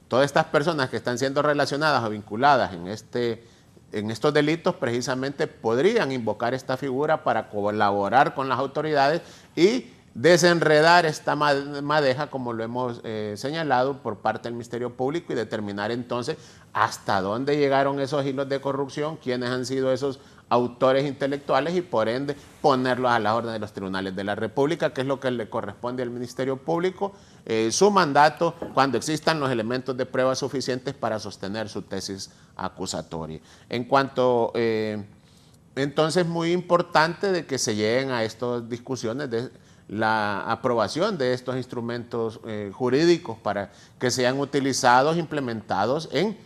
todas estas personas que están siendo relacionadas o vinculadas en este en estos delitos precisamente podrían invocar esta figura para colaborar con las autoridades y desenredar esta madeja, como lo hemos señalado, por parte del Ministerio Público, y determinar entonces hasta dónde llegaron esos hilos de corrupción, quiénes han sido esos autores intelectuales y por ende ponerlos a la orden de los tribunales de la República, que es lo que le corresponde al Ministerio Público, su mandato cuando existan los elementos de prueba suficientes para sostener su tesis acusatoria. En cuanto, entonces, muy importante de que se lleguen a estas discusiones de la aprobación de estos instrumentos jurídicos para que sean utilizados, implementados en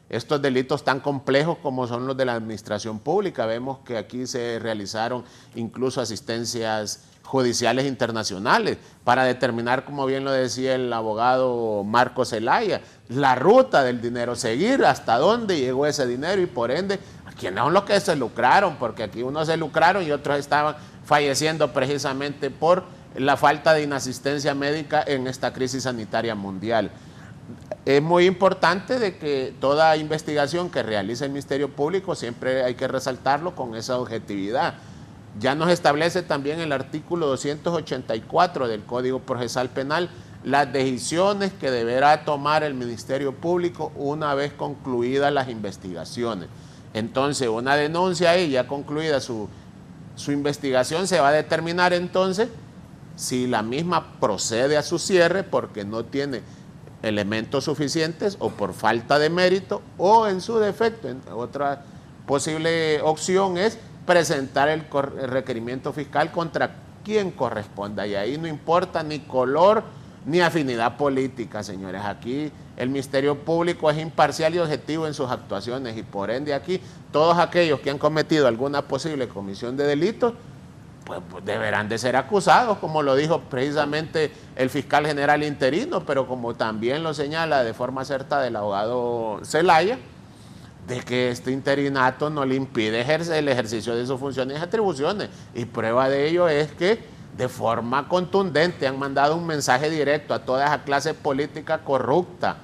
estos delitos tan complejos como son los de la administración pública. Vemos que aquí se realizaron incluso asistencias judiciales internacionales para determinar, como bien lo decía el abogado Marco Zelaya, la ruta del dinero, seguir hasta dónde llegó ese dinero y por ende a quiénes son los que se lucraron, porque aquí unos se lucraron y otros estaban falleciendo precisamente por la falta de inasistencia médica en esta crisis sanitaria mundial. Es muy importante de que toda investigación que realice el Ministerio Público siempre hay que resaltarlo con esa objetividad. Ya nos establece también el artículo 284 del Código Procesal Penal las decisiones que deberá tomar el Ministerio Público una vez concluidas las investigaciones. Entonces, una denuncia ahí ya concluida su investigación, se va a determinar entonces si la misma procede a su cierre porque no tiene elementos suficientes o por falta de mérito, o en su defecto. Otra posible opción es presentar el requerimiento fiscal contra quien corresponda, y ahí no importa ni color ni afinidad política, señores. Aquí el Ministerio Público es imparcial y objetivo en sus actuaciones, y por ende aquí todos aquellos que han cometido alguna posible comisión de delitos pues deberán de ser acusados, como lo dijo precisamente el fiscal general interino, pero como también lo señala de forma acertada el abogado Zelaya, de que este interinato no le impide ejercer el ejercicio de sus funciones y atribuciones. Y prueba de ello es que de forma contundente han mandado un mensaje directo a toda esa clase política corrupta,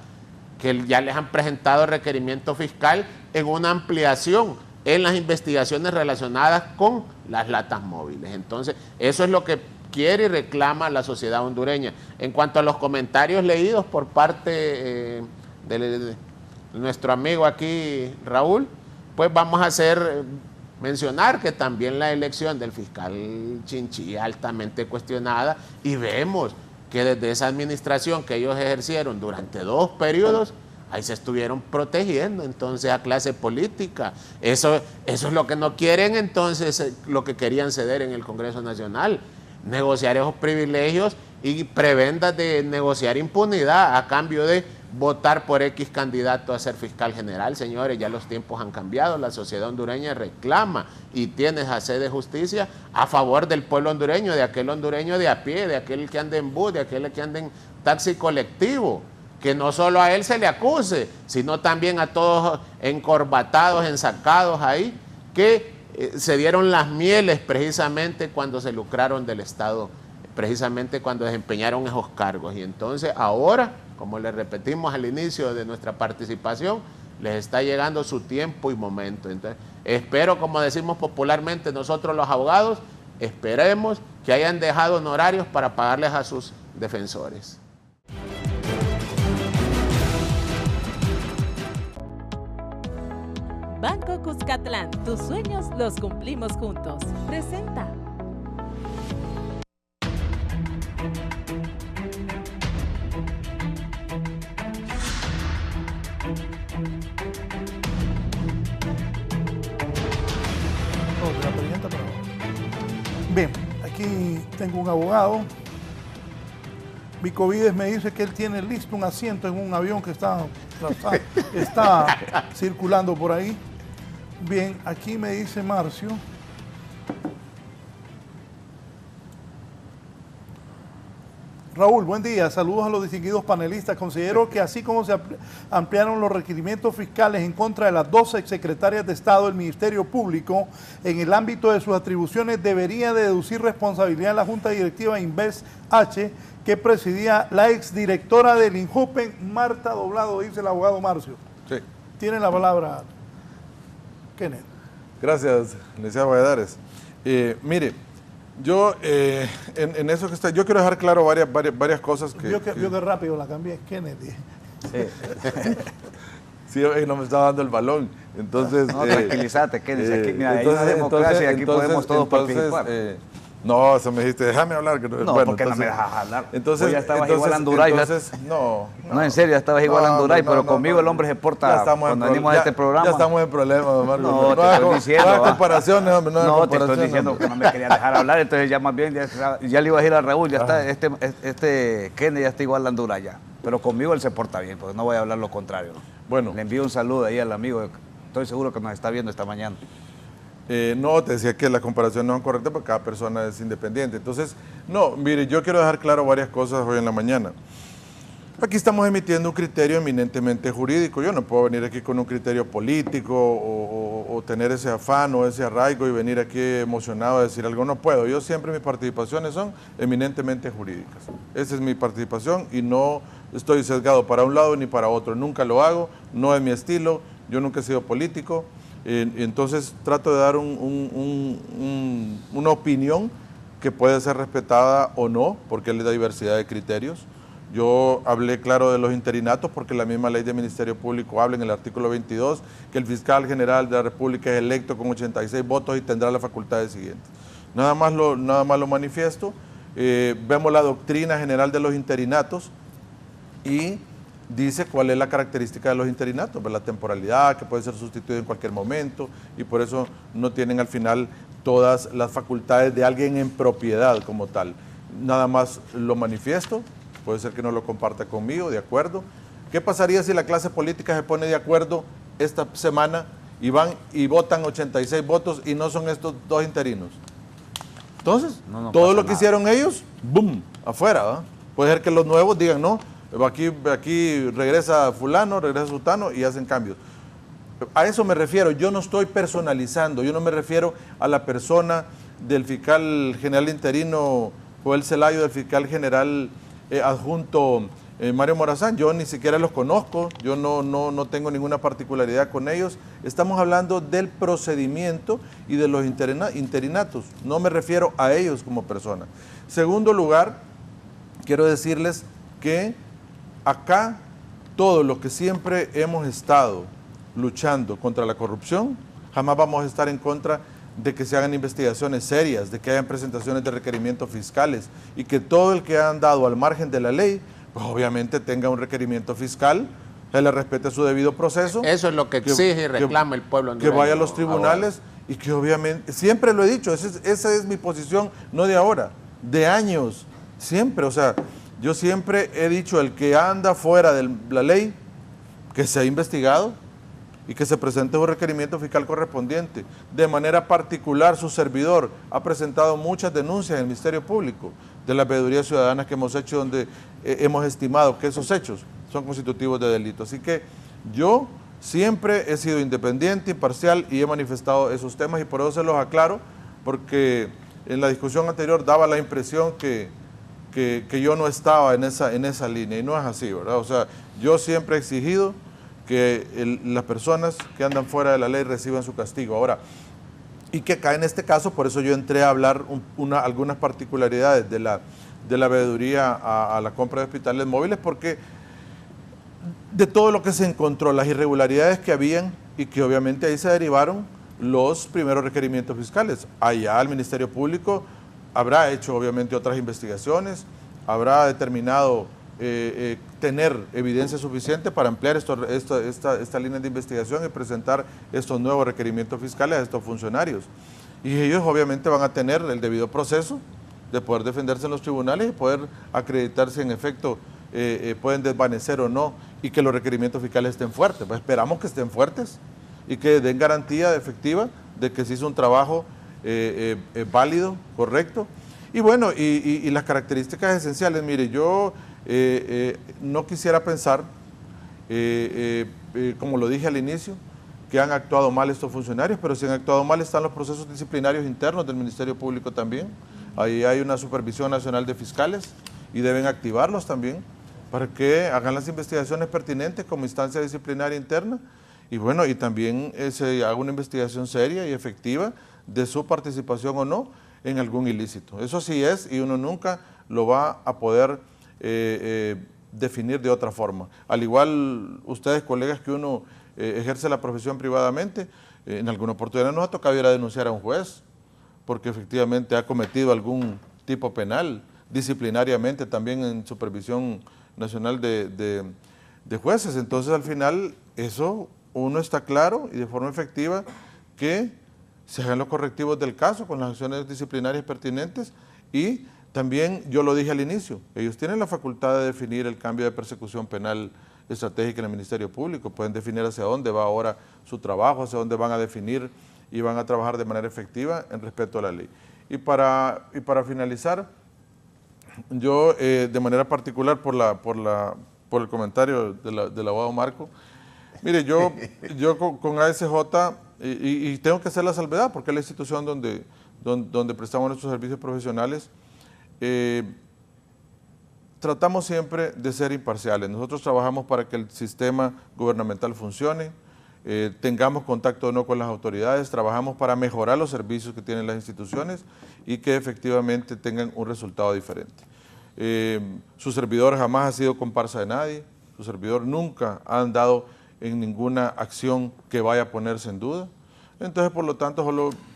que ya les han presentado requerimiento fiscal en una ampliación en las investigaciones relacionadas con las latas móviles. Entonces, eso es lo que quiere y reclama la sociedad hondureña. En cuanto a los comentarios leídos por parte de nuestro amigo aquí, Raúl, pues vamos a mencionar que también la elección del fiscal Chinchilla altamente cuestionada, y vemos que desde esa administración que ellos ejercieron durante 2 periodos, ahí se estuvieron protegiendo entonces a clase política. Eso es lo que no quieren, entonces lo que querían ceder en el Congreso Nacional, negociar esos privilegios y prebendas de negociar impunidad a cambio de votar por X candidato a ser fiscal general. Señores, ya los tiempos han cambiado, la sociedad hondureña reclama y tiene esa sed de justicia a favor del pueblo hondureño, de aquel hondureño de a pie, de aquel que anda en bus, de aquel que anda en taxi colectivo, que no solo a él se le acuse, sino también a todos encorbatados, ensacados ahí, que se dieron las mieles precisamente cuando se lucraron del Estado, precisamente cuando desempeñaron esos cargos. Y entonces ahora, como les repetimos al inicio de nuestra participación, les está llegando su tiempo y momento. Entonces, espero, como decimos popularmente nosotros los abogados, esperemos que hayan dejado honorarios para pagarles a sus defensores. Banco Cuscatlán, tus sueños los cumplimos juntos. Presenta. Bien, aquí tengo un abogado. Vicovides me dice que él tiene listo un asiento en un avión que está circulando por ahí. Bien, aquí me dice Marcio. Raúl, buen día. Saludos a los distinguidos panelistas. Considero que así como se ampliaron los requerimientos fiscales en contra de las 2 exsecretarias de Estado del Ministerio Público, en el ámbito de sus atribuciones debería de deducir responsabilidad de la Junta Directiva Invest H, que presidía la exdirectora del INJUPEN, Marta Doblado, dice el abogado Marcio. Sí. Tiene la palabra. Kenneth. Gracias, licenciado Valladares. Mire, yo en eso que está, yo quiero dejar claro varias cosas que... Vio que rápido la cambié, Kenneth. Sí, no me estaba dando el balón. Entonces, no, tranquilízate, Kenneth. Aquí, mira, hay una democracia y aquí podemos todos participar. No, eso me dijiste, déjame hablar. Que no, bueno, porque no me dejas hablar. Entonces, ya estabas igual a Anduray. No, en serio, ya estabas igual a Anduray, pero conmigo el hombre se porta cuando venimos a este programa. Ya estamos en problemas, don Marcos. No, te estoy diciendo. No comparaciones, hombre. No, te estoy diciendo que no me quería dejar hablar, entonces ya más bien, ya le iba a decir a Raúl, ya está, este Kenneth ya está igual a Anduray ya. Pero conmigo él se porta bien, porque no voy a hablar lo contrario. Bueno. Le envío un saludo ahí al amigo, estoy seguro que nos está viendo esta mañana. No, te decía que la comparación no es correcta porque cada persona es independiente. Entonces, no, mire, yo quiero dejar claro varias cosas hoy en la mañana. Aquí estamos emitiendo un criterio eminentemente jurídico. Yo no puedo venir aquí con un criterio político o tener ese afán o ese arraigo y venir aquí emocionado a decir algo. No puedo. Yo siempre mis participaciones son eminentemente jurídicas. Esa es mi participación y no estoy sesgado para un lado ni para otro. Nunca lo hago, no es mi estilo. Yo nunca he sido político. Entonces trato de dar una opinión que puede ser respetada o no, porque es la diversidad de criterios. Yo hablé claro de los interinatos porque la misma ley de Ministerio Público habla en el artículo 22 que el fiscal general de la República es electo con 86 votos y tendrá las facultades siguientes. Nada más lo manifiesto. Vemos la doctrina general de los interinatos y dice cuál es la característica de los interinatos, la temporalidad, que puede ser sustituido en cualquier momento y por eso no tienen al final todas las facultades de alguien en propiedad como tal. Nada más lo manifiesto, puede ser que no lo comparta conmigo, de acuerdo. ¿Qué pasaría si la clase política se pone de acuerdo esta semana y van y votan 86 votos y no son estos dos interinos? Entonces, todo lo que hicieron ellos, ¡boom!, afuera, ¿verdad? Puede ser que los nuevos digan, no, aquí regresa fulano, regresa sutano y hacen cambios. A eso me refiero, yo no estoy personalizando, yo no me refiero a la persona del fiscal general interino Joel Celayo, del fiscal general adjunto Mario Morazán, yo ni siquiera los conozco, yo no tengo ninguna particularidad con ellos. Estamos hablando del procedimiento y de los interinatos, no me refiero a ellos como personas. Segundo lugar, quiero decirles que acá, todos los que siempre hemos estado luchando contra la corrupción, jamás vamos a estar en contra de que se hagan investigaciones serias, de que hayan presentaciones de requerimientos fiscales y que todo el que ha andado al margen de la ley, pues obviamente tenga un requerimiento fiscal, se le respete su debido proceso. Eso es lo que exige y reclama el pueblo hondureño. Que vaya a los tribunales y que obviamente, siempre lo he dicho, esa es mi posición, no de ahora, de años, siempre, o sea, yo siempre he dicho, el que anda fuera de la ley, que sea investigado y que se presente un requerimiento fiscal correspondiente. De manera particular, su servidor ha presentado muchas denuncias en el Ministerio Público de las veedurías ciudadanas que hemos hecho, donde hemos estimado que esos hechos son constitutivos de delito. Así que yo siempre he sido independiente, imparcial y he manifestado esos temas y por eso se los aclaro, porque en la discusión anterior daba la impresión que yo no estaba en esa línea y no es así, ¿verdad? O sea, yo siempre he exigido que las personas que andan fuera de la ley reciban su castigo. Ahora, y que acá en este caso, por eso yo entré a hablar algunas particularidades de la veeduría a la compra de hospitales móviles, porque de todo lo que se encontró, las irregularidades que habían y que obviamente ahí se derivaron los primeros requerimientos fiscales. Allá el Ministerio Público habrá hecho obviamente otras investigaciones, habrá determinado tener evidencia suficiente para ampliar esta línea de investigación y presentar estos nuevos requerimientos fiscales a estos funcionarios. Y ellos obviamente van a tener el debido proceso de poder defenderse en los tribunales y poder acreditar si en efecto pueden desvanecer o no y que los requerimientos fiscales estén fuertes. Pues esperamos que estén fuertes y que den garantía efectiva de que se hizo un trabajo válido, correcto. Y bueno, y las características esenciales, mire, yo no quisiera pensar, como lo dije al inicio, que han actuado mal estos funcionarios, pero si han actuado mal están los procesos disciplinarios internos del Ministerio Público también. Ahí hay una supervisión nacional de fiscales y deben activarlos también para que hagan las investigaciones pertinentes como instancia disciplinaria interna Y bueno, y también se haga una investigación seria y efectiva de su participación o no en algún ilícito. Eso sí es, y uno nunca lo va a poder definir de otra forma. Al igual ustedes, colegas, que uno ejerce la profesión privadamente, en alguna oportunidad nos ha tocado ir a denunciar a un juez porque efectivamente ha cometido algún tipo penal, disciplinariamente también en Supervisión Nacional de Jueces. Entonces, al final, eso uno está claro y de forma efectiva que se hagan los correctivos del caso con las acciones disciplinarias pertinentes. Y también, yo lo dije al inicio, ellos tienen la facultad de definir el cambio de persecución penal estratégica en el Ministerio Público, pueden definir hacia dónde va ahora su trabajo, hacia dónde van a definir y van a trabajar de manera efectiva en respeto a la ley. Y para finalizar, yo de manera particular por el comentario del abogado Marco, mire, yo con ASJ, y tengo que hacer la salvedad porque es la institución donde prestamos nuestros servicios profesionales, tratamos siempre de ser imparciales. Nosotros trabajamos para que el sistema gubernamental funcione, tengamos contacto o no con las autoridades, trabajamos para mejorar los servicios que tienen las instituciones y que efectivamente tengan un resultado diferente. Su servidor jamás ha sido comparsa de nadie, su servidor nunca ha andado en ninguna acción que vaya a ponerse en duda. Entonces, por lo tanto,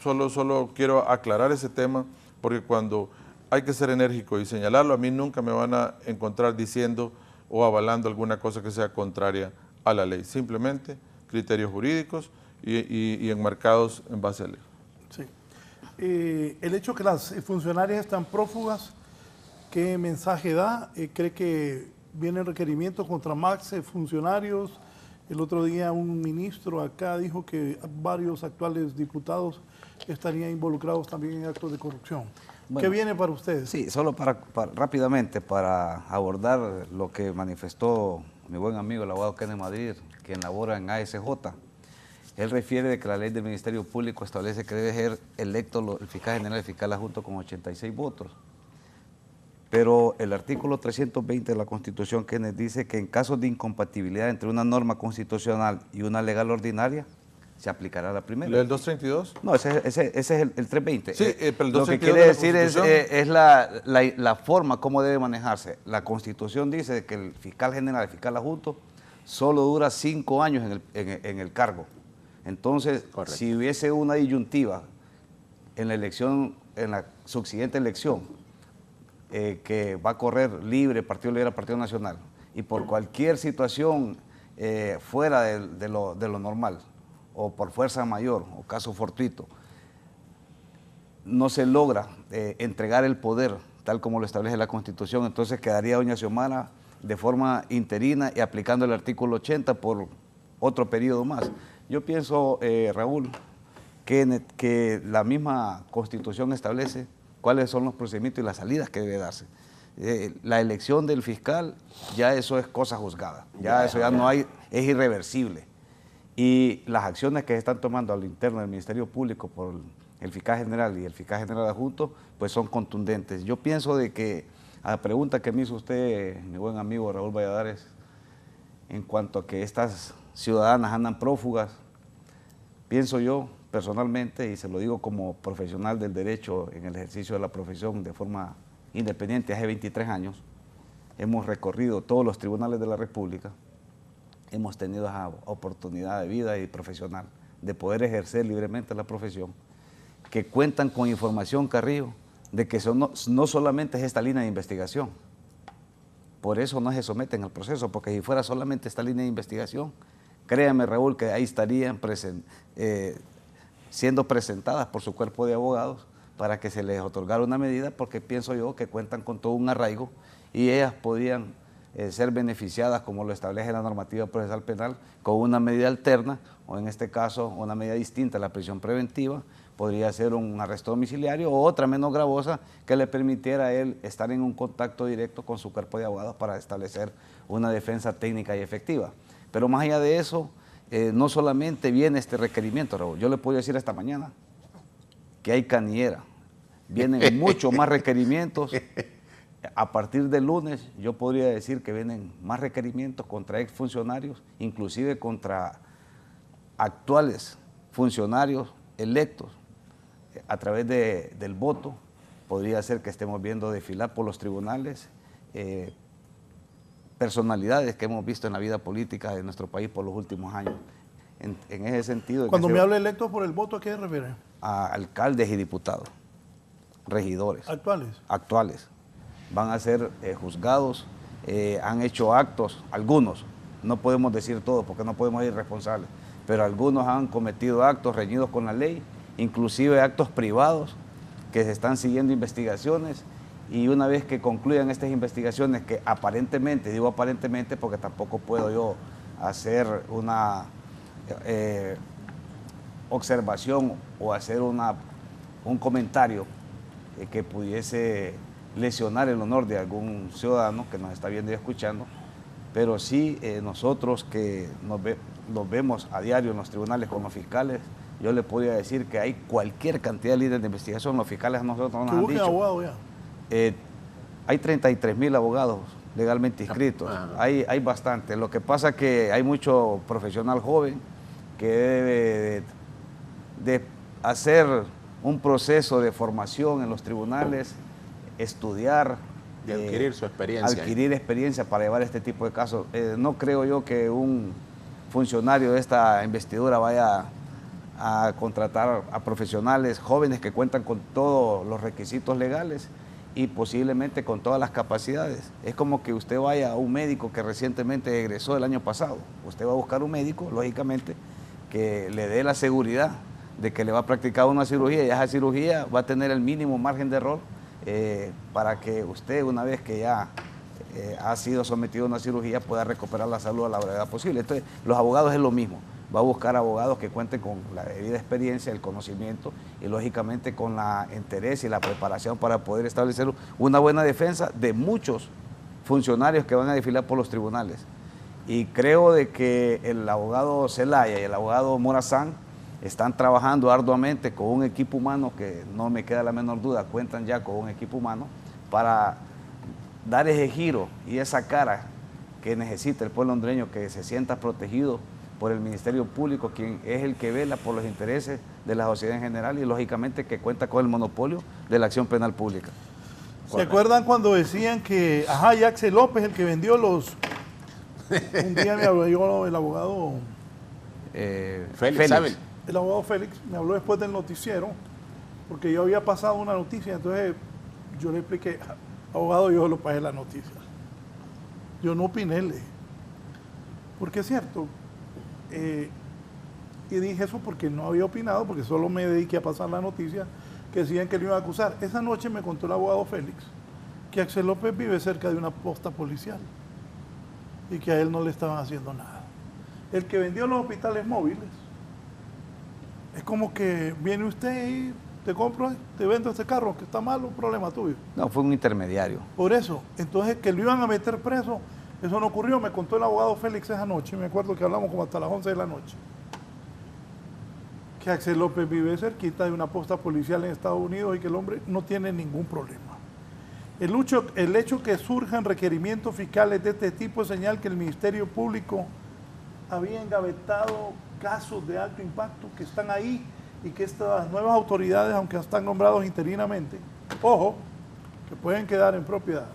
solo quiero aclarar ese tema, porque cuando hay que ser enérgico y señalarlo, a mí nunca me van a encontrar diciendo o avalando alguna cosa que sea contraria a la ley. Simplemente criterios jurídicos y enmarcados en base a ley. Sí. El hecho que las funcionarias están prófugas, ¿qué mensaje da? ¿Cree que vienen requerimientos contra más funcionarios? El otro día un ministro acá dijo que varios actuales diputados estarían involucrados también en actos de corrupción. Bueno, ¿qué viene para ustedes? Sí, solo rápidamente para abordar lo que manifestó mi buen amigo el abogado Kenneth Madrid, quien labora en ASJ. Él refiere de que la ley del Ministerio Público establece que debe ser electo el fiscal general y el fiscal adjunto con 86 votos. Pero el artículo 320 de la Constitución, Kenneth, dice que en casos de incompatibilidad entre una norma constitucional y una legal ordinaria, se aplicará la primera. ¿El 232? No, ese es el 320. Sí, pero el 232 lo que quiere decir es la forma como debe manejarse. La Constitución dice que el fiscal general, el fiscal adjunto, solo dura 5 años en el cargo. Entonces, correcto, si hubiese una disyuntiva en la elección, en la subsiguiente elección, que va a correr libre, Partido Libre, Partido Nacional, y por cualquier situación fuera de lo normal, o por fuerza mayor, o caso fortuito, no se logra entregar el poder tal como lo establece la Constitución, entonces quedaría doña Xiomara de forma interina y aplicando el artículo 80 por otro periodo más. Yo pienso, Raúl, que la misma Constitución establece cuáles son los procedimientos y las salidas que debe darse. La elección del fiscal, ya eso es cosa juzgada, ya eso ya no hay, es irreversible. Y las acciones que se están tomando al interno del Ministerio Público por el fiscal general y el fiscal general adjunto, pues son contundentes. Yo pienso de que, a la pregunta que me hizo usted, mi buen amigo Raúl Valladares, en cuanto a que estas ciudadanas andan prófugas, pienso yo, personalmente, y se lo digo como profesional del derecho en el ejercicio de la profesión de forma independiente hace 23 años, hemos recorrido todos los tribunales de la República, hemos tenido esa oportunidad de vida y profesional de poder ejercer libremente la profesión, que cuentan con información, Carrillo, de que no solamente es esta línea de investigación, por eso no se someten al proceso, porque si fuera solamente esta línea de investigación, créame, Raúl, que ahí estarían siendo presentadas por su cuerpo de abogados para que se les otorgara una medida, porque pienso yo que cuentan con todo un arraigo y ellas podían ser beneficiadas, como lo establece la normativa procesal penal, con una medida alterna, o en este caso una medida distinta a la prisión preventiva, podría ser un arresto domiciliario o otra menos gravosa que le permitiera a él estar en un contacto directo con su cuerpo de abogados para establecer una defensa técnica y efectiva. Pero más allá de eso, no solamente viene este requerimiento, Raúl. Yo le puedo decir esta mañana que hay canillera. Vienen muchos más requerimientos. A partir del lunes yo podría decir que vienen más requerimientos contra exfuncionarios, inclusive contra actuales funcionarios electos a través del voto, podría ser que estemos viendo desfilar por los tribunales personalidades que hemos visto en la vida política de nuestro país por los últimos años. En ese sentido... Cuando me habla electos por el voto, ¿a qué se refiere? A alcaldes y diputados, regidores. ¿Actuales? Actuales. Van a ser juzgados, han hecho actos, algunos, no podemos decir todo porque no podemos ser responsables, pero algunos han cometido actos reñidos con la ley, inclusive actos privados que se están siguiendo investigaciones, y una vez que concluyan estas investigaciones, que aparentemente, digo aparentemente porque tampoco puedo yo hacer una observación o hacer un comentario que pudiese lesionar el honor de algún ciudadano que nos está viendo y escuchando, pero sí nosotros que nos vemos a diario en los tribunales con los fiscales, yo le podría decir que hay cualquier cantidad de líderes de investigación. Los fiscales a nosotros nos han dicho. Abogado ya. Hay 33,000 abogados legalmente inscritos. Hay bastante. Lo que pasa es que hay mucho profesional joven que debe de hacer un proceso de formación en los tribunales, estudiar. Y adquirir su experiencia. Adquirir experiencia para llevar este tipo de casos. No creo yo que un funcionario de esta investidura vaya a contratar a profesionales jóvenes que cuentan con todos los requisitos legales y posiblemente con todas las capacidades. Es como que usted vaya a un médico que recientemente egresó el año pasado. Usted va a buscar un médico, lógicamente, que le dé la seguridad de que le va a practicar una cirugía, y esa cirugía va a tener el mínimo margen de error para que usted, una vez que ya ha sido sometido a una cirugía, pueda recuperar la salud a la brevedad posible. Entonces, los abogados es lo mismo. Va a buscar abogados que cuenten con la debida experiencia, el conocimiento y lógicamente con la interés y la preparación para poder establecer una buena defensa de muchos funcionarios que van a desfilar por los tribunales. Y creo de que el abogado Zelaya y el abogado Morazán están trabajando arduamente con un equipo humano que no me queda la menor duda, cuentan ya con un equipo humano para dar ese giro y esa cara que necesita el pueblo hondureño, que se sienta protegido por el Ministerio Público, quien es el que vela por los intereses de la sociedad en general y lógicamente que cuenta con el monopolio de la acción penal pública. ¿Se acuerdan cuando decían que, Axel López, el que vendió los... Un día me habló el abogado... Félix. El abogado Félix me habló después del noticiero, porque yo había pasado una noticia, entonces yo le expliqué, abogado, yo lo pagué la noticia. Yo no opiné, porque es cierto. Y dije eso porque no había opinado, porque solo me dediqué a pasar la noticia que decían que lo iban a acusar. Esa noche me contó el abogado Félix que Axel López vive cerca de una posta policial y que a él no le estaban haciendo nada. El que vendió los hospitales móviles es como que viene usted y te compro, te vendo este carro que está malo, problema tuyo. No, fue un intermediario. Por eso, entonces que lo iban a meter preso, eso no ocurrió. Me contó el abogado Félix esa noche, me acuerdo que hablamos como hasta las 11 de la noche, que Axel López vive cerquita de una posta policial en Estados Unidos y que el hombre no tiene ningún problema. El hecho que surjan requerimientos fiscales de este tipo es señal que el Ministerio Público había engavetado casos de alto impacto que están ahí y que estas nuevas autoridades, aunque están nombrados interinamente, ojo, que pueden quedar en propiedad,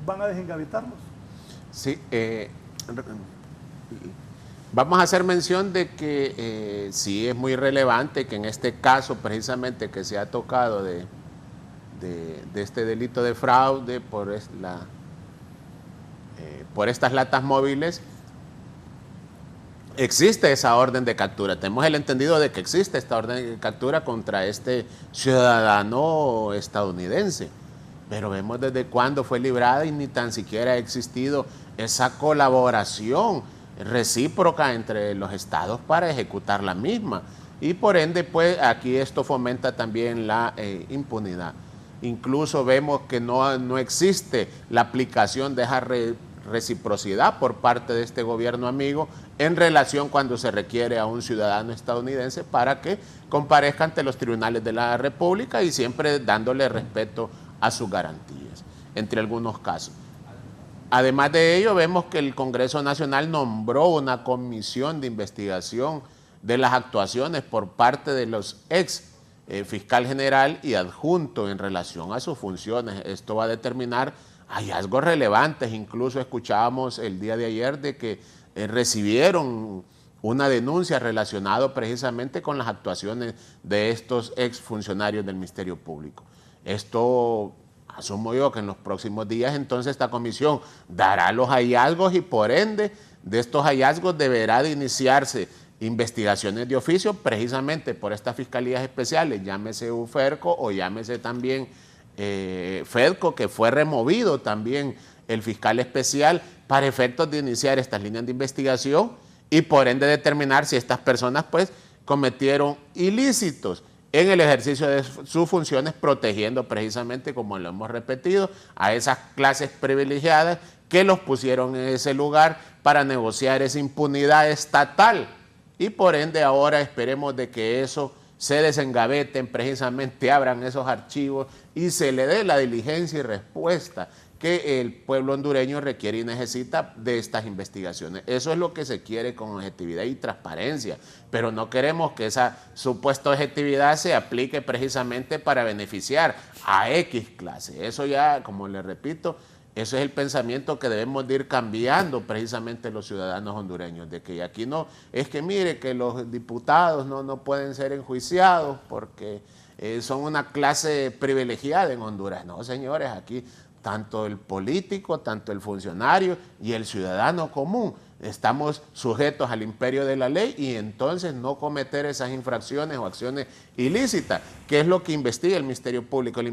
van a desengavetarlos. Sí, vamos a hacer mención de que sí es muy relevante que en este caso precisamente que se ha tocado de este delito de fraude por estas latas móviles, existe esa orden de captura. Tenemos el entendido de que existe esta orden de captura contra este ciudadano estadounidense, pero vemos desde cuándo fue librada y ni tan siquiera ha existido esa colaboración recíproca entre los estados para ejecutar la misma. Y por ende, pues aquí esto fomenta también la impunidad. Incluso vemos que no existe la aplicación de esa reciprocidad por parte de este gobierno amigo en relación cuando se requiere a un ciudadano estadounidense para que comparezca ante los tribunales de la República y siempre dándole respeto a sus garantías, entre algunos casos. Además de ello, vemos que el Congreso Nacional nombró una comisión de investigación de las actuaciones por parte de los ex fiscal general y adjunto en relación a sus funciones. Esto va a determinar hallazgos relevantes. Incluso escuchábamos el día de ayer de que recibieron una denuncia relacionada precisamente con las actuaciones de estos ex funcionarios del Ministerio Público. Esto asumo yo que en los próximos días entonces esta comisión dará los hallazgos y por ende de estos hallazgos deberá de iniciarse investigaciones de oficio precisamente por estas fiscalías especiales, llámese UFERCO o llámese también FEDCO, que fue removido también el fiscal especial para efectos de iniciar estas líneas de investigación y por ende determinar si estas personas pues cometieron ilícitos en el ejercicio de sus funciones, protegiendo precisamente, como lo hemos repetido, a esas clases privilegiadas que los pusieron en ese lugar para negociar esa impunidad estatal. Y por ende ahora esperemos de que eso se desengaveten, precisamente abran esos archivos y se le dé la diligencia y respuesta que el pueblo hondureño requiere y necesita de estas investigaciones. Eso es lo que se quiere con objetividad y transparencia, pero no queremos que esa supuesta objetividad se aplique precisamente para beneficiar a X clase. Eso ya, como le repito, eso es el pensamiento que debemos de ir cambiando precisamente los ciudadanos hondureños, de que aquí no, es que mire que los diputados no pueden ser enjuiciados porque son una clase privilegiada en Honduras. No, señores, aquí tanto el político, tanto el funcionario y el ciudadano común estamos sujetos al imperio de la ley y entonces no cometer esas infracciones o acciones ilícitas, que es lo que investiga el Ministerio Público. El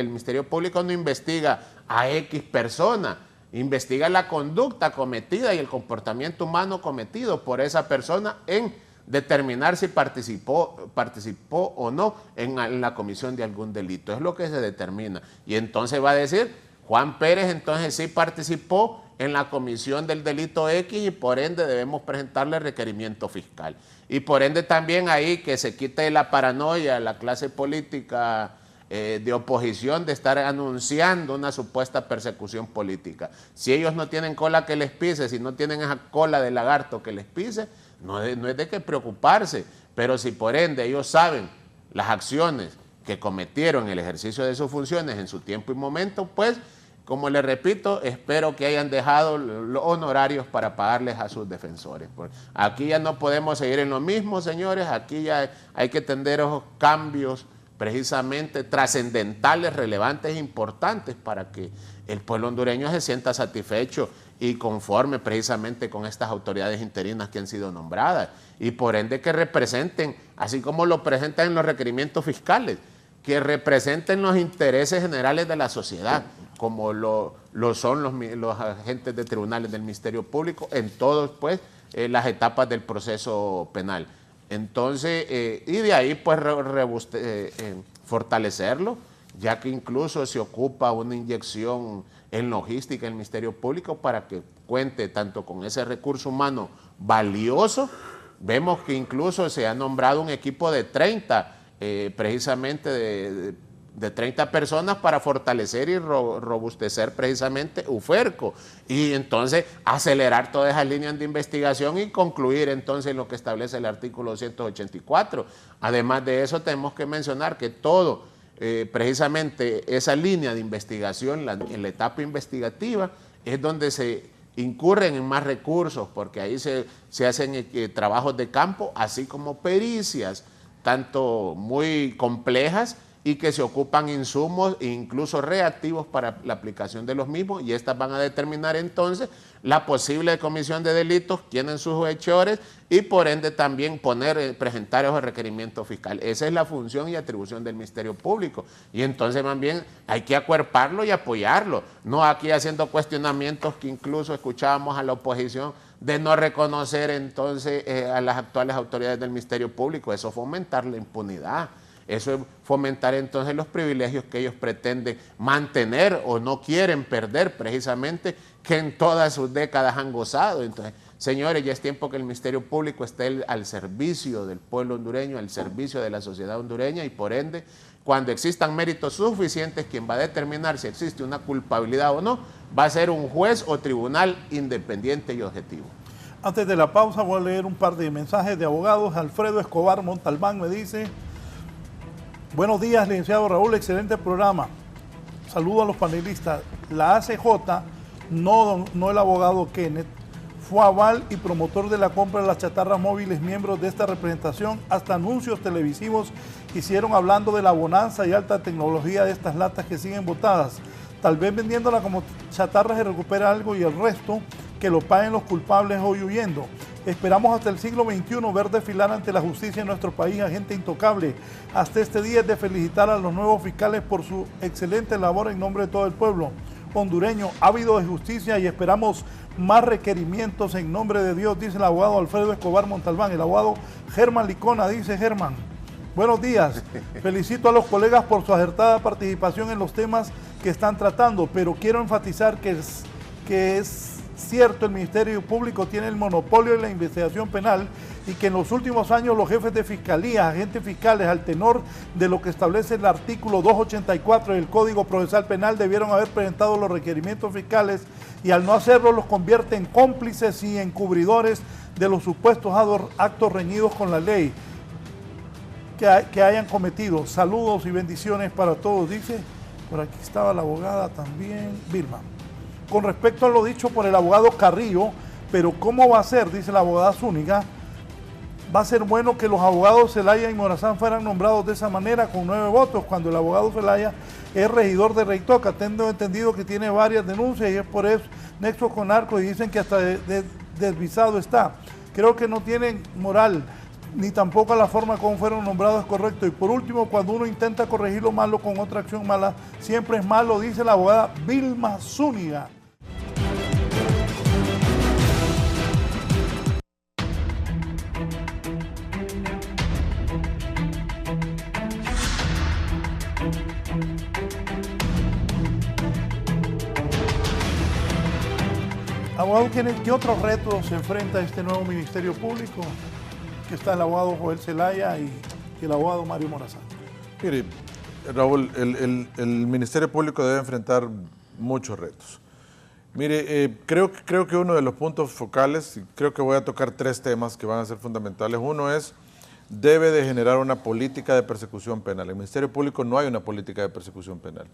Ministerio Público no investiga a X persona, investiga la conducta cometida y el comportamiento humano cometido por esa persona en determinar si participó o no en la comisión de algún delito. Es lo que se determina. Y entonces va a decir, Juan Pérez entonces sí participó en la comisión del delito X y por ende debemos presentarle requerimiento fiscal. Y por ende también ahí que se quite la paranoia a la clase política de oposición de estar anunciando una supuesta persecución política. Si ellos no tienen cola que les pise, si no tienen esa cola de lagarto que les pise, no es de qué preocuparse, pero si por ende ellos saben las acciones que cometieron en el ejercicio de sus funciones en su tiempo y momento, pues, como les repito, espero que hayan dejado los honorarios para pagarles a sus defensores. Aquí ya no podemos seguir en lo mismo, señores, aquí ya hay que tender esos cambios precisamente trascendentales, relevantes e importantes para que el pueblo hondureño se sienta satisfecho y conforme precisamente con estas autoridades interinas que han sido nombradas y por ende que representen, así como lo presentan en los requerimientos fiscales, que representen los intereses generales de la sociedad, como lo son los agentes de tribunales del Ministerio Público en todas pues, las etapas del proceso penal. Entonces, y de ahí pues fortalecerlo, ya que incluso se ocupa una inyección en logística en el Ministerio Público para que cuente tanto con ese recurso humano valioso. Vemos que incluso se ha nombrado un equipo de 30, precisamente de 30 personas para fortalecer y robustecer precisamente UFERCO y entonces acelerar todas esas líneas de investigación y concluir entonces lo que establece el artículo 284. Además de eso tenemos que mencionar que todo precisamente esa línea de investigación en la etapa investigativa es donde se incurren en más recursos porque ahí se hacen trabajos de campo así como pericias tanto muy complejas y que se ocupan insumos e incluso reactivos para la aplicación de los mismos y estas van a determinar entonces la posible comisión de delitos, quiénes son sus hechores y por ende también presentar esos requerimientos fiscales. Esa es la función y atribución del Ministerio Público y entonces también hay que acuerparlo y apoyarlo, no aquí haciendo cuestionamientos que incluso escuchábamos a la oposición de no reconocer entonces a las actuales autoridades del Ministerio Público, eso es fomentar la impunidad. Eso es fomentar entonces los privilegios que ellos pretenden mantener o no quieren perder precisamente que en todas sus décadas han gozado. Entonces Señores, ya es tiempo que el Ministerio Público esté al servicio del pueblo hondureño, al servicio de la sociedad hondureña y por ende, cuando existan méritos suficientes, quien va a determinar si existe una culpabilidad o no, va a ser un juez o tribunal independiente y objetivo. Antes de la pausa voy a leer un par de mensajes de abogados. Alfredo Escobar Montalbán me dice: buenos días, licenciado Raúl, excelente programa. Saludo a los panelistas. La ACJ, no el abogado Kenneth, fue aval y promotor de la compra de las chatarras móviles. Miembros de esta representación, hasta anuncios televisivos hicieron hablando de la bonanza y alta tecnología de estas latas que siguen botadas. Tal vez vendiéndola como chatarra se recupera algo y el resto que lo paguen los culpables hoy huyendo. Esperamos hasta el siglo XXI ver desfilar ante la justicia en nuestro país a gente intocable. Hasta este día es de felicitar a los nuevos fiscales por su excelente labor en nombre de todo el pueblo hondureño, ávido de justicia, y esperamos más requerimientos en nombre de Dios, dice el abogado Alfredo Escobar Montalbán. El abogado Germán Licona dice: Germán, buenos días, felicito a los colegas por su acertada participación en los temas que están tratando, pero quiero enfatizar que es cierto, el Ministerio Público tiene el monopolio de la investigación penal y que en los últimos años los jefes de fiscalía, agentes fiscales, al tenor de lo que establece el artículo 284 del Código Procesal Penal, debieron haber presentado los requerimientos fiscales y al no hacerlo los convierte en cómplices y encubridores de los supuestos actos reñidos con la ley que hayan cometido. Saludos y bendiciones para todos, dice. Por aquí estaba la abogada también, Vilma. Con respecto a lo dicho por el abogado Carrillo, pero ¿cómo va a ser? Dice la abogada Zúñiga. Va a ser bueno que los abogados Zelaya y Morazán fueran nombrados de esa manera con 9 votos, cuando el abogado Zelaya es regidor de Reitoca. Tengo entendido que tiene varias denuncias y es por eso nexo con narco y dicen que hasta desvisado está. Creo que no tienen moral, ni tampoco la forma como fueron nombrados es correcto. Y por último, cuando uno intenta corregir lo malo con otra acción mala, siempre es malo, dice la abogada Vilma Zúñiga. Abogado, ¿qué otros retos se enfrenta este nuevo Ministerio Público? Que está el abogado Joel Zelaya y el abogado Mario Morazán. Mire, Raúl, el Ministerio Público debe enfrentar muchos retos. Mire, creo que uno de los puntos focales, y creo que voy a tocar 3 temas que van a ser fundamentales. Uno es, debe de generar una política de persecución penal. En el Ministerio Público no hay una política de persecución penal.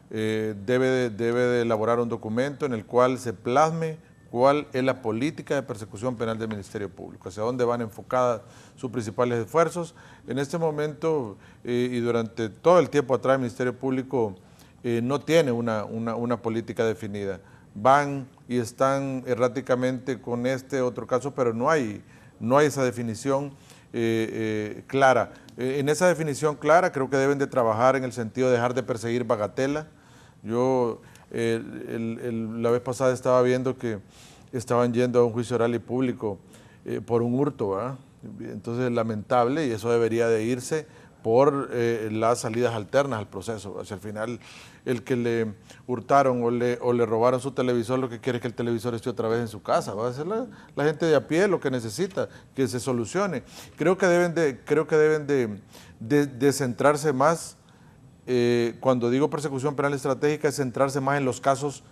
Debe de elaborar un documento en el cual se plasme cuál es la política de persecución penal del Ministerio Público, hacia dónde van enfocadas sus principales esfuerzos. En este momento y durante todo el tiempo atrás, el Ministerio Público no tiene una política definida. Van y están erráticamente con este otro caso, pero no hay esa definición clara. En esa definición clara creo que deben de trabajar en el sentido de dejar de perseguir bagatela. Yo la vez pasada estaba viendo que estaban yendo a un juicio oral y público por un hurto, ¿verdad? Entonces, lamentable, y eso debería de irse por las salidas alternas al proceso. Hacia el final, el que le hurtaron o le robaron su televisor, lo que quiere es que el televisor esté otra vez en su casa. Va a ser la gente de a pie lo que necesita, que se solucione. Creo que deben de centrarse más. Cuando digo persecución penal estratégica, es centrarse más en los casos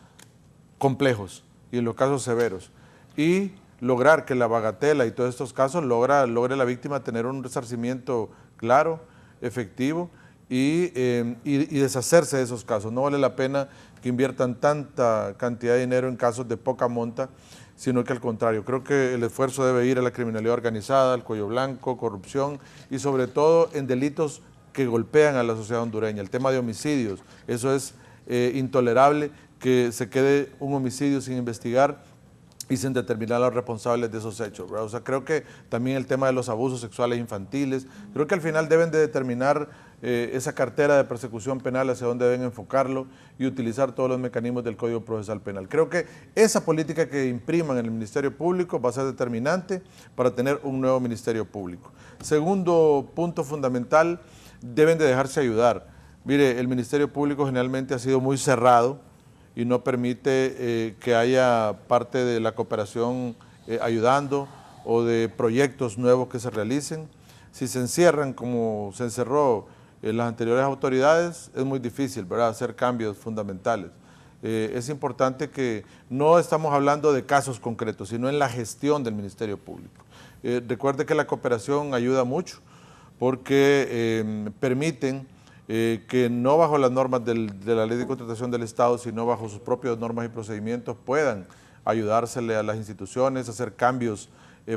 complejos y en los casos severos y lograr que la bagatela y todos estos casos logre la víctima tener un resarcimiento claro, efectivo y deshacerse de esos casos. No vale la pena que inviertan tanta cantidad de dinero en casos de poca monta, sino que al contrario, creo que el esfuerzo debe ir a la criminalidad organizada, al cuello blanco, corrupción y sobre todo en delitos que golpean a la sociedad hondureña. El tema de homicidios, eso es intolerable, que se quede un homicidio sin investigar y sin determinar a los responsables de esos hechos, ¿verdad? O sea, creo que también el tema de los abusos sexuales infantiles, creo que al final deben de determinar esa cartera de persecución penal hacia dónde deben enfocarlo y utilizar todos los mecanismos del Código Procesal Penal. Creo que esa política que impriman en el Ministerio Público va a ser determinante para tener un nuevo Ministerio Público. Segundo punto fundamental, deben de dejarse ayudar. Mire, el Ministerio Público generalmente ha sido muy cerrado y no permite que haya parte de la cooperación ayudando o de proyectos nuevos que se realicen. Si se encierran como se encerró las anteriores autoridades, es muy difícil, ¿verdad?, hacer cambios fundamentales. Es importante que no estamos hablando de casos concretos, sino en la gestión del Ministerio Público. Recuerde que la cooperación ayuda mucho porque permiten que no bajo las normas de la Ley de Contratación del Estado, sino bajo sus propias normas y procedimientos puedan ayudársele a las instituciones, hacer cambios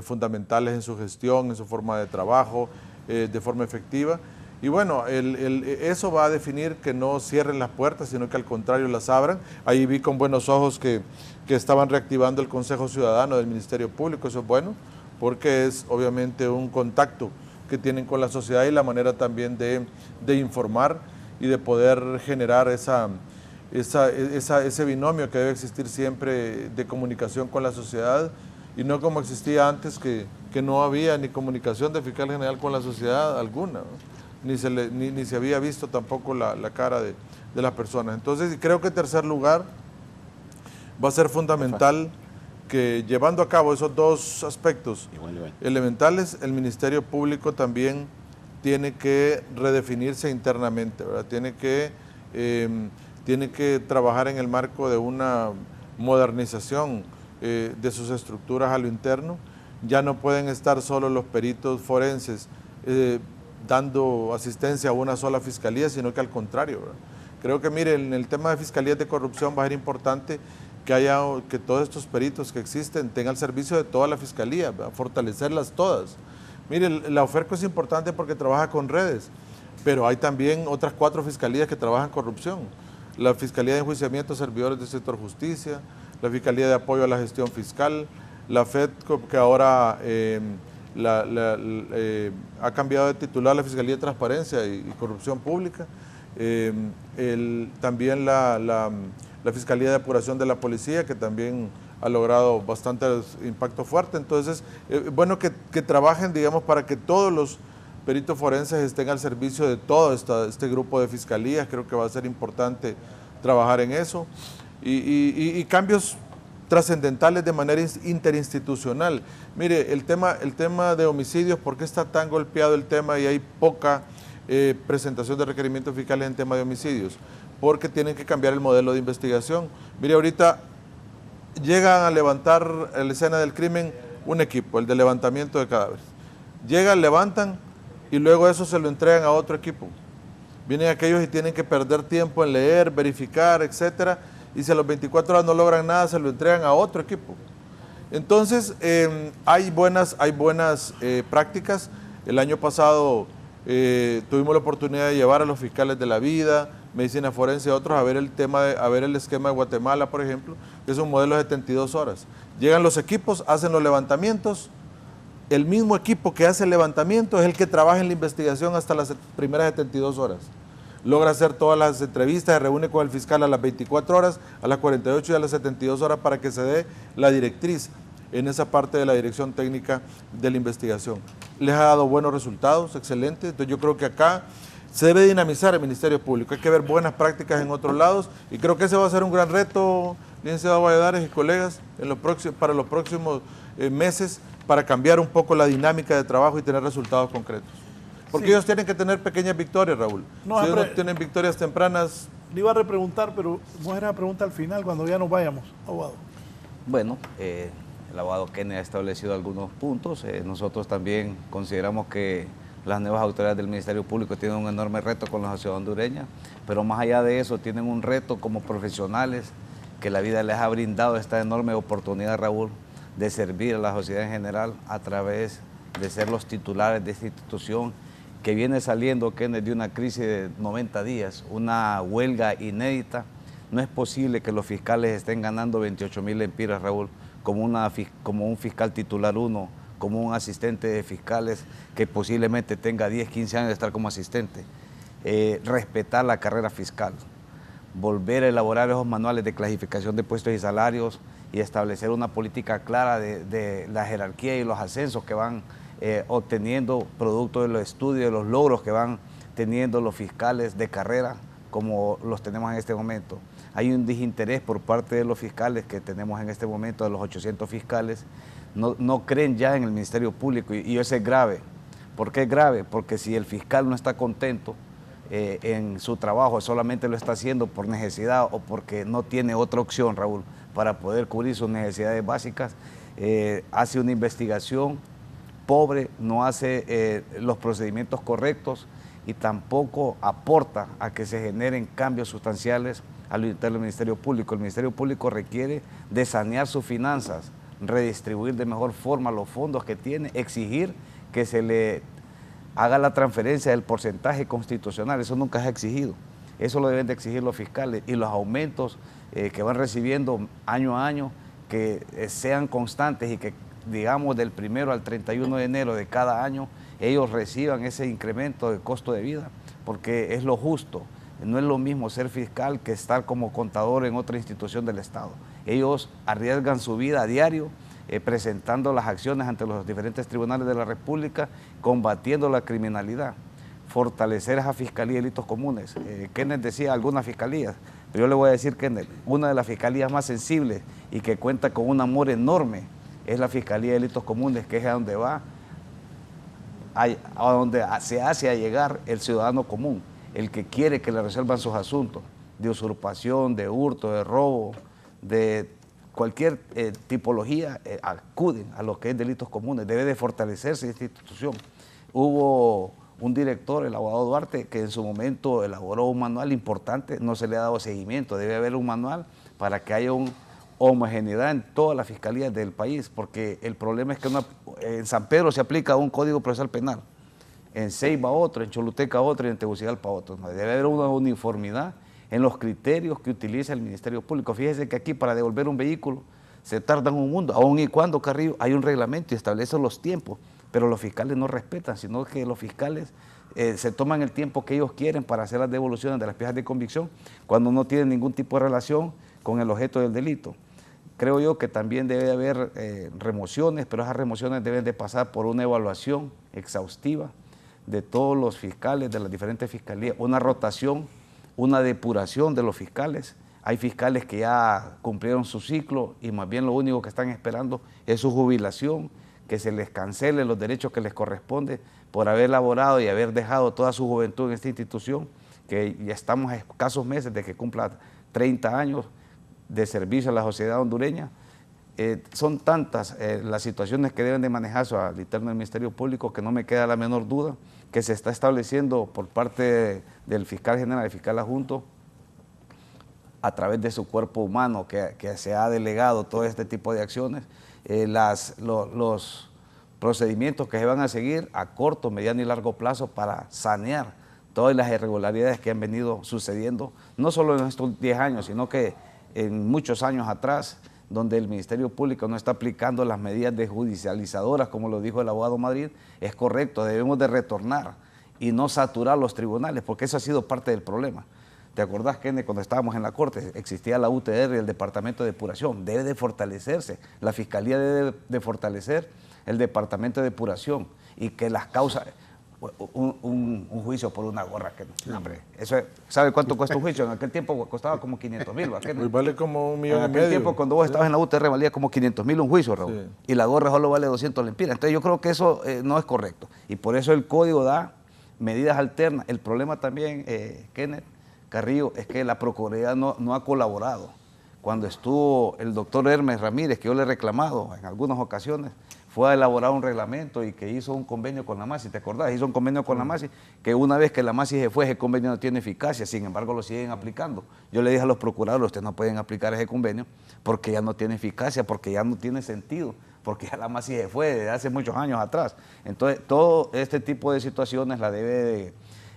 fundamentales en su gestión, en su forma de trabajo, de forma efectiva. Y bueno, eso va a definir que no cierren las puertas, sino que al contrario las abran. Ahí vi con buenos ojos que estaban reactivando el Consejo Ciudadano del Ministerio Público, eso es bueno, porque es obviamente un contacto que tienen con la sociedad y la manera también de informar y de poder generar ese binomio que debe existir siempre de comunicación con la sociedad, y no como existía antes, que no había ni comunicación del fiscal general con la sociedad alguna, ¿no? ni se había visto tampoco la cara de las personas. Entonces creo que en tercer lugar va a ser fundamental que, llevando a cabo esos dos aspectos elementales, el Ministerio Público también tiene que redefinirse internamente, ¿verdad? Tiene que trabajar en el marco de una modernización de sus estructuras a lo interno. Ya no pueden estar solo los peritos forenses dando asistencia a una sola fiscalía, sino que al contrario, ¿verdad? Creo que, mire, en el tema de fiscalías de corrupción va a ser importante que todos estos peritos que existen tengan el servicio de toda la fiscalía, ¿verdad?, fortalecerlas todas. Mire, la OFERCO es importante porque trabaja con redes, pero hay también otras 4 fiscalías que trabajan corrupción. La Fiscalía de Enjuiciamiento de Servidores del Sector Justicia, la Fiscalía de Apoyo a la Gestión Fiscal, la FEDCO, que ahora ha cambiado de titular la Fiscalía de Transparencia y Corrupción Pública, también la Fiscalía de Apuración de la Policía, que también ha logrado bastante impacto fuerte. Entonces, bueno que trabajen, digamos, para que todos los peritos forenses estén al servicio de todo este grupo de fiscalías. Creo que va a ser importante trabajar en eso. Y cambios trascendentales de manera interinstitucional. Mire, el tema de homicidios, ¿por qué está tan golpeado el tema y hay poca presentación de requerimientos fiscales en tema de homicidios? Porque tienen que cambiar el modelo de investigación. Mire, ahorita llegan a levantar en la escena del crimen un equipo, el de levantamiento de cadáveres. Llegan, levantan y luego eso se lo entregan a otro equipo. Vienen aquellos y tienen que perder tiempo en leer, verificar, etcétera, y si a las 24 horas no logran nada, se lo entregan a otro equipo. Entonces, hay buenas prácticas. El año pasado tuvimos la oportunidad de llevar a los fiscales de la vida, medicina forense y otros a ver el esquema de Guatemala, por ejemplo, que es un modelo de 72 horas. Llegan los equipos, hacen los levantamientos, el mismo equipo que hace el levantamiento es el que trabaja en la investigación hasta las primeras 72 horas. Logra hacer todas las entrevistas, se reúne con el fiscal a las 24 horas, a las 48 y a las 72 horas para que se dé la directriz en esa parte de la dirección técnica de la investigación. Les ha dado buenos resultados, excelentes. Entonces yo creo que acá se debe dinamizar el Ministerio Público. Hay que ver buenas prácticas en otros lados y creo que ese va a ser un gran reto, licenciado Valladares y colegas, para los próximos meses, para cambiar un poco la dinámica de trabajo y tener resultados concretos. Porque ellos tienen que tener pequeñas victorias, Raúl. Si ellos no tienen victorias tempranas... Le iba a repreguntar, pero vamos a hacer la pregunta al final, cuando ya nos vayamos, abogado. Bueno, el abogado Kennedy ha establecido algunos puntos. Nosotros también consideramos que las nuevas autoridades del Ministerio Público tienen un enorme reto con la sociedad hondureña, pero más allá de eso tienen un reto como profesionales que la vida les ha brindado esta enorme oportunidad, Raúl, de servir a la sociedad en general a través de ser los titulares de esta institución que viene saliendo, Kennedy, de una crisis de 90 días, una huelga inédita. No es posible que los fiscales estén ganando 28,000 lempiras, Raúl, como un fiscal titular 1, como un asistente de fiscales que posiblemente tenga 10, 15 años de estar como asistente. Respetar la carrera fiscal, volver a elaborar esos manuales de clasificación de puestos y salarios y establecer una política clara de la jerarquía y los ascensos que van obteniendo producto de los estudios, de los logros que van teniendo los fiscales de carrera, como los tenemos en este momento. Hay un desinterés por parte de los fiscales que tenemos en este momento, de los 800 fiscales, no creen ya en el Ministerio Público y eso es grave. ¿Por qué es grave? Porque si el fiscal no está contento en su trabajo, solamente lo está haciendo por necesidad o porque no tiene otra opción, Raúl, para poder cubrir sus necesidades básicas, hace una investigación pobre, no hace los procedimientos correctos y tampoco aporta a que se generen cambios sustanciales al interno del Ministerio Público. El Ministerio Público requiere de sanear sus finanzas, redistribuir de mejor forma los fondos que tiene, exigir que se le haga la transferencia del porcentaje constitucional. Eso nunca se ha exigido. Eso lo deben de exigir los fiscales y los aumentos que van recibiendo año a año, que sean constantes y que, digamos, del 1 al 31 de enero de cada año, ellos reciban ese incremento de costo de vida, porque es lo justo. No es lo mismo ser fiscal que estar como contador en otra institución del Estado. Ellos arriesgan su vida a diario, presentando las acciones ante los diferentes tribunales de la República, combatiendo la criminalidad, fortalecer esa Fiscalía de Delitos Comunes. Kenneth decía algunas fiscalías, pero yo le voy a decir, Kenneth, una de las fiscalías más sensibles y que cuenta con un amor enorme es la Fiscalía de Delitos Comunes, que es a donde va, a donde se hace a llegar el ciudadano común, el que quiere que le resuelvan sus asuntos de usurpación, de hurto, de robo, de cualquier tipología, acuden a lo que es delitos comunes. Debe de fortalecerse esta institución. Hubo un director, el abogado Duarte, que en su momento elaboró un manual importante, no se le ha dado seguimiento. Debe haber un manual para que haya una homogeneidad en todas las fiscalías del país, porque el problema es que en San Pedro se aplica un código procesal penal, en Ceiba otro, en Choluteca otro y en Tegucigalpa otro. Debe haber una uniformidad en los criterios que utiliza el Ministerio Público. Fíjese que aquí para devolver un vehículo se tardan un mundo, aun y cuando, Carrillo, hay un reglamento y establece los tiempos, pero los fiscales no respetan, sino que los fiscales se toman el tiempo que ellos quieren para hacer las devoluciones de las piezas de convicción cuando no tienen ningún tipo de relación con el objeto del delito. Creo yo que también debe haber remociones, pero esas remociones deben de pasar por una evaluación exhaustiva de todos los fiscales de las diferentes fiscalías, una rotación, una depuración de los fiscales. Hay fiscales que ya cumplieron su ciclo y más bien lo único que están esperando es su jubilación, que se les cancele los derechos que les corresponde por haber laborado y haber dejado toda su juventud en esta institución, que ya estamos a escasos meses de que cumpla 30 años de servicio a la sociedad hondureña. Son tantas las situaciones que deben de manejarse al interno del Ministerio Público que no me queda la menor duda que se está estableciendo por parte del fiscal general, el fiscal adjunto, a través de su cuerpo humano que se ha delegado todo este tipo de acciones, los procedimientos que se van a seguir a corto, mediano y largo plazo para sanear todas las irregularidades que han venido sucediendo, no solo en estos 10 años, sino que en muchos años atrás, donde el Ministerio Público no está aplicando las medidas desjudicializadoras, como lo dijo el abogado Madrid. Es correcto, debemos de retornar y no saturar los tribunales, porque eso ha sido parte del problema. ¿Te acordás, Kenneth, cuando estábamos en la Corte? Existía la UTR y el Departamento de Depuración. Debe de fortalecerse, la Fiscalía debe de fortalecer el Departamento de Depuración y que las causas... Un juicio por una gorra, que hombre, eso es, ¿sabe cuánto cuesta un juicio? En aquel tiempo costaba como 500,000. Hoy vale como 1,5 millones. En aquel tiempo, cuando vos estabas en la UTR, valía como 500,000 un juicio, Raúl. Sí. Y la gorra solo vale 200 lempiras. Entonces yo creo que eso no es correcto. Y por eso el código da medidas alternas. El problema también, Kenneth, Carrillo, es que la Procuraduría no ha colaborado. Cuando estuvo el doctor Hermes Ramírez, que yo le he reclamado en algunas ocasiones, fue a elaborar un reglamento y que hizo un convenio con la MASI, ¿te acordás? Hizo un convenio con la MASI, que una vez que la MASI se fue, ese convenio no tiene eficacia, sin embargo lo siguen aplicando. Yo le dije a los procuradores, ustedes no pueden aplicar ese convenio porque ya no tiene eficacia, porque ya no tiene sentido, porque ya la MASI se fue desde hace muchos años atrás. Entonces, todo este tipo de situaciones la debe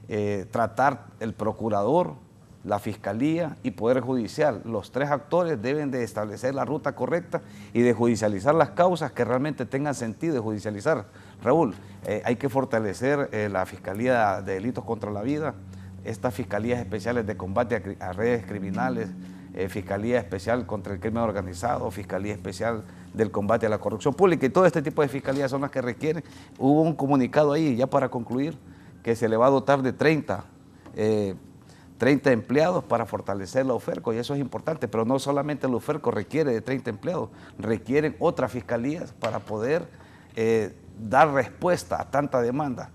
de tratar el procurador, la Fiscalía y Poder Judicial. Los tres actores deben de establecer la ruta correcta y de judicializar las causas que realmente tengan sentido de judicializar. Raúl, hay que fortalecer la Fiscalía de Delitos contra la Vida, estas Fiscalías Especiales de Combate a Redes Criminales, Fiscalía Especial contra el Crimen Organizado, Fiscalía Especial del Combate a la Corrupción Pública, y todo este tipo de fiscalías son las que requieren. Hubo un comunicado ahí, ya para concluir, que se le va a dotar de 30 30 empleados para fortalecer la UFERCO, y eso es importante, pero no solamente la UFERCO requiere de 30 empleados, requieren otras fiscalías para poder dar respuesta a tanta demanda.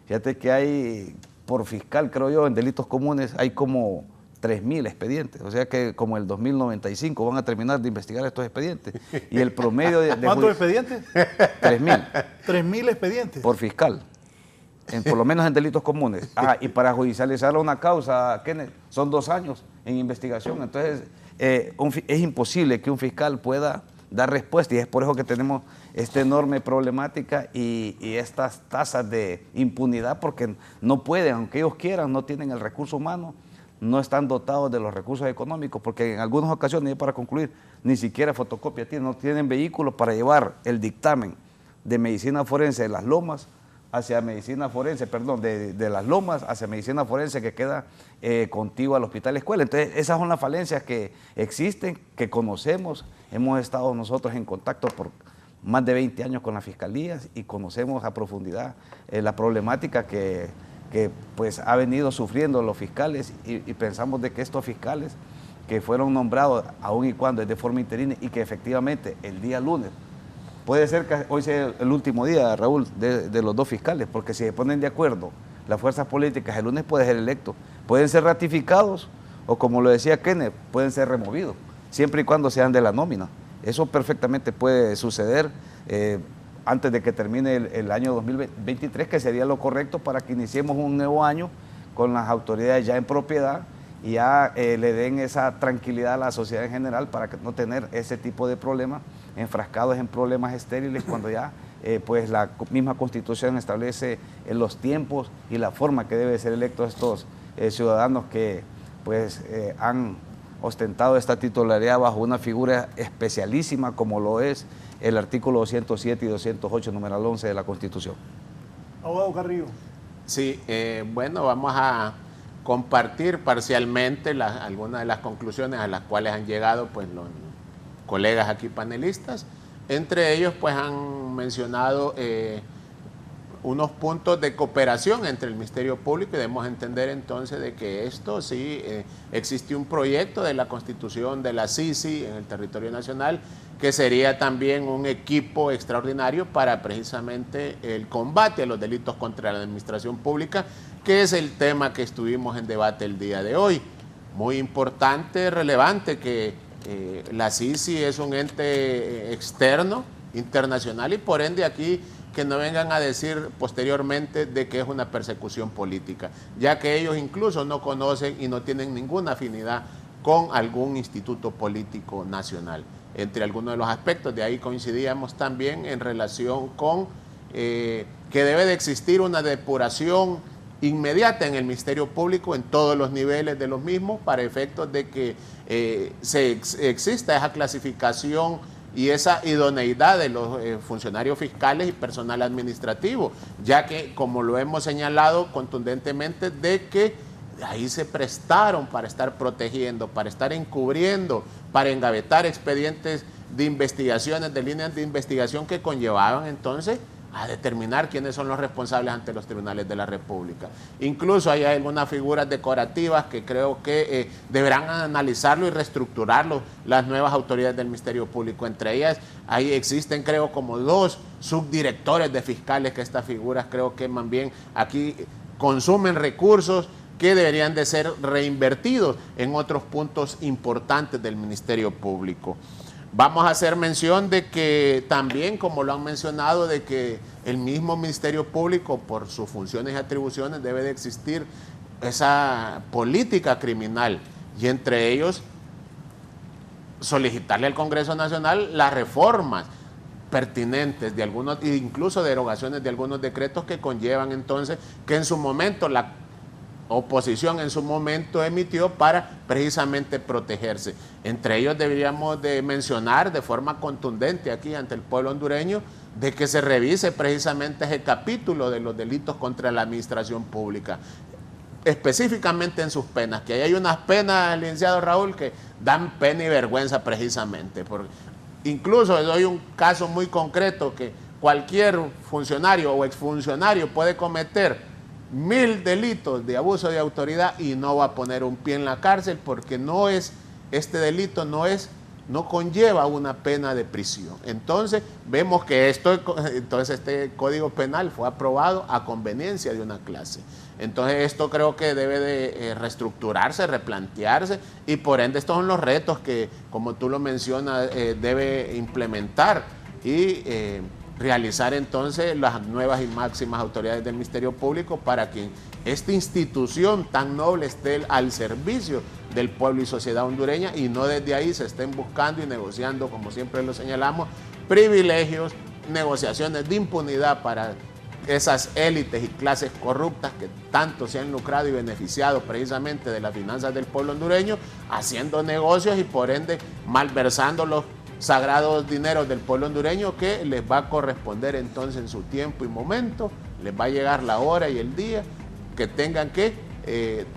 Fíjate que hay, por fiscal, creo yo, en delitos comunes, hay como 3.000 expedientes, o sea que como el 2095 van a terminar de investigar estos expedientes. Y el promedio de ¿cuántos expedientes? 3.000. 3.000 expedientes. Por fiscal. Por lo menos en delitos comunes. Y para judicializar una causa, Kenneth, son 2 años en investigación. Entonces, es imposible que un fiscal pueda dar respuesta, y es por eso que tenemos esta enorme problemática y estas tasas de impunidad, porque no pueden, aunque ellos quieran, no tienen el recurso humano, no están dotados de los recursos económicos, porque en algunas ocasiones, y para concluir, ni siquiera fotocopia tienen, no tienen vehículos para llevar el dictamen de medicina forense de Las Lomas hacia medicina forense, perdón, de Las Lomas hacia medicina forense que queda contigua al hospital escuela. Entonces, esas son las falencias que existen, que conocemos. Hemos estado nosotros en contacto por más de 20 años con las fiscalías y conocemos a profundidad la problemática que pues ha venido sufriendo los fiscales, y pensamos de que estos fiscales que fueron nombrados, aun y cuando es de forma interina, y que efectivamente el día lunes, puede ser que hoy sea el último día, Raúl, de los 2 fiscales, porque si se ponen de acuerdo las fuerzas políticas, el lunes puede ser electo. Pueden ser ratificados o, como lo decía Kenneth, pueden ser removidos, siempre y cuando sean de la nómina. Eso perfectamente puede suceder antes de que termine el año 2023, que sería lo correcto para que iniciemos un nuevo año con las autoridades ya en propiedad y ya le den esa tranquilidad a la sociedad en general para no tener ese tipo de problemas, enfrascados en problemas estériles, cuando ya pues la misma Constitución establece los tiempos y la forma que deben ser electos estos ciudadanos que pues han ostentado esta titularidad bajo una figura especialísima como lo es el artículo 207 y 208, numeral 11 de la Constitución. Abogado Carrillo. Sí, bueno, vamos a compartir parcialmente algunas de las conclusiones a las cuales han llegado pues los colegas aquí panelistas. Entre ellos pues han mencionado unos puntos de cooperación entre el Ministerio Público, y debemos entender entonces de que esto sí, existe un proyecto de la constitución de la CICI en el territorio nacional, que sería también un equipo extraordinario para precisamente el combate a los delitos contra la administración pública, que es el tema que estuvimos en debate el día de hoy. Muy importante, relevante, que la CICI es un ente externo, internacional, y por ende aquí que no vengan a decir posteriormente de que es una persecución política, ya que ellos incluso no conocen y no tienen ninguna afinidad con algún instituto político nacional. Entre algunos de los aspectos, de ahí coincidíamos también en relación con que debe de existir una depuración inmediata en el Ministerio Público en todos los niveles de los mismos, para efectos de que exista esa clasificación y esa idoneidad de los funcionarios fiscales y personal administrativo, ya que, como lo hemos señalado contundentemente, de que ahí se prestaron para estar protegiendo, para estar encubriendo, para engavetar expedientes de investigaciones, de líneas de investigación que conllevaban entonces a determinar quiénes son los responsables ante los tribunales de la República. Incluso hay algunas figuras decorativas que creo que deberán analizarlo y reestructurarlo las nuevas autoridades del Ministerio Público. Entre ellas, ahí existen creo como 2 subdirectores de fiscales, que estas figuras creo que más bien aquí consumen recursos que deberían de ser reinvertidos en otros puntos importantes del Ministerio Público. Vamos a hacer mención de que también, como lo han mencionado, de que el mismo Ministerio Público, por sus funciones y atribuciones, debe de existir esa política criminal, y entre ellos solicitarle al Congreso Nacional las reformas pertinentes de algunos, incluso derogaciones de algunos decretos que conllevan entonces que en su momento la oposición en su momento emitió para precisamente protegerse. Entre ellos deberíamos de mencionar de forma contundente aquí ante el pueblo hondureño de que se revise precisamente ese capítulo de los delitos contra la administración pública, específicamente en sus penas, que ahí hay unas penas, licenciado Raúl, que dan pena y vergüenza precisamente, porque incluso doy un caso muy concreto que cualquier funcionario o exfuncionario puede cometer 1000 delitos de abuso de autoridad y no va a poner un pie en la cárcel porque este delito no conlleva una pena de prisión. Entonces, vemos que este Código Penal fue aprobado a conveniencia de una clase. Entonces, esto creo que debe de reestructurarse, replantearse, y por ende estos son los retos que, como tú lo mencionas, debe implementar y realizar entonces las nuevas y máximas autoridades del Ministerio Público para que esta institución tan noble esté al servicio del pueblo y sociedad hondureña y no desde ahí se estén buscando y negociando, como siempre lo señalamos, privilegios, negociaciones de impunidad para esas élites y clases corruptas que tanto se han lucrado y beneficiado precisamente de las finanzas del pueblo hondureño, haciendo negocios y por ende malversando los sagrados dineros del pueblo hondureño que les va a corresponder entonces en su tiempo y momento, les va a llegar la hora y el día que tengan que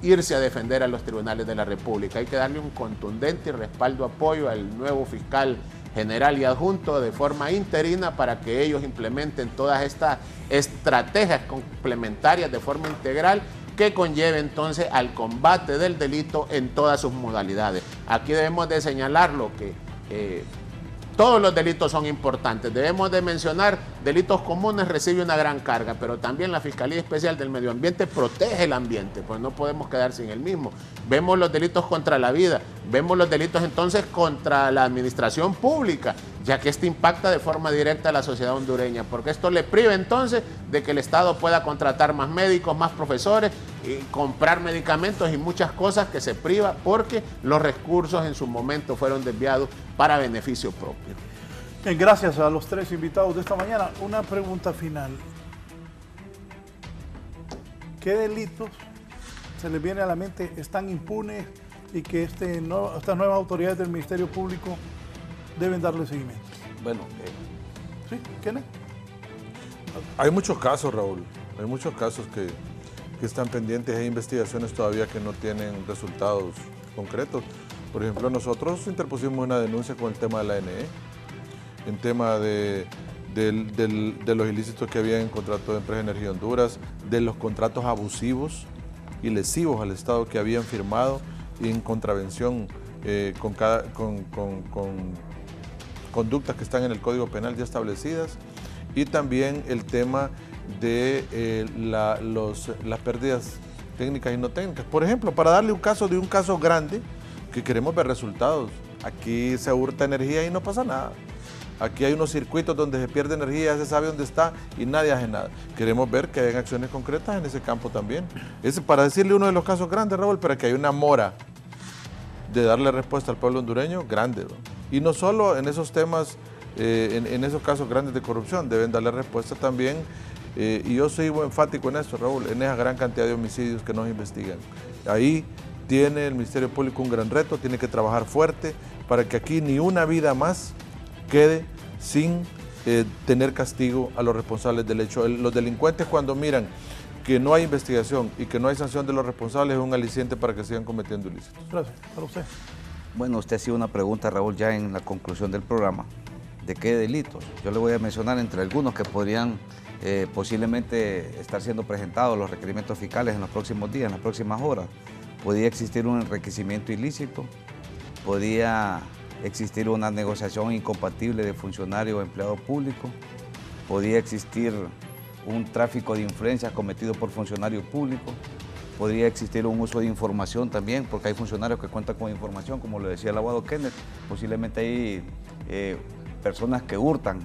irse a defender a los tribunales de la República. Hay que darle un contundente y respaldo apoyo al nuevo fiscal general y adjunto de forma interina para que ellos implementen todas estas estrategias complementarias de forma integral que conlleve entonces al combate del delito en todas sus modalidades. Aquí debemos de señalarlo que todos los delitos son importantes. Debemos de mencionar delitos comunes recibe una gran carga, pero también la Fiscalía Especial del Medio Ambiente protege el ambiente, pues no podemos quedar sin el mismo. Vemos los delitos contra la vida, vemos los delitos entonces contra la administración pública, ya que esto impacta de forma directa a la sociedad hondureña, porque esto le priva entonces de que el Estado pueda contratar más médicos, más profesores, y comprar medicamentos y muchas cosas que se priva porque los recursos en su momento fueron desviados para beneficio propio. Bien, gracias a los tres invitados de esta mañana. Una pregunta final. ¿Qué delitos se les viene a la mente están impunes y que estas nuevas autoridades del Ministerio Público deben darle seguimiento? Bueno, ¿sí? ¿Quién? Hay muchos casos, Raúl. Hay muchos casos que están pendientes. Hay investigaciones todavía que no tienen resultados concretos. Por ejemplo, nosotros interpusimos una denuncia con el tema de la ANE, en tema de los ilícitos que había en contrato de Empresa de Energía Honduras, de los contratos abusivos y lesivos al Estado que habían firmado y en contravención con conductas que están en el Código Penal ya establecidas, y también el tema de las pérdidas técnicas y no técnicas. Por ejemplo, para darle un caso de un caso grande que queremos ver resultados, aquí se hurta energía y no pasa nada. Aquí hay unos circuitos donde se pierde energía, ya se sabe dónde está y nadie hace nada. Queremos ver que hayan acciones concretas en ese campo también. Es para decirle uno de los casos grandes, Raúl, pero que hay una mora de darle respuesta al pueblo hondureño grande, ¿no? Y no solo en esos temas, en esos casos grandes de corrupción, deben darle respuesta también, y yo soy enfático en esto, Raúl, en esa gran cantidad de homicidios que nos investigan. Ahí tiene el Ministerio Público un gran reto, tiene que trabajar fuerte para que aquí ni una vida más quede sin tener castigo a los responsables del hecho. Los delincuentes, cuando miran que no hay investigación y que no hay sanción de los responsables, es un aliciente para que sigan cometiendo ilícitos. Gracias. Para usted. Bueno, usted hacía una pregunta, Raúl, ya en la conclusión del programa. ¿De qué delitos? Yo le voy a mencionar entre algunos que podrían posiblemente estar siendo presentados los requerimientos fiscales en los próximos días, en las próximas horas. Podría existir un enriquecimiento ilícito, podía existir una negociación incompatible de funcionario o empleado público, podía existir un tráfico de influencias cometido por funcionarios públicos, podría existir un uso de información también, porque hay funcionarios que cuentan con información, como lo decía el abogado Kenneth, posiblemente hay personas que hurtan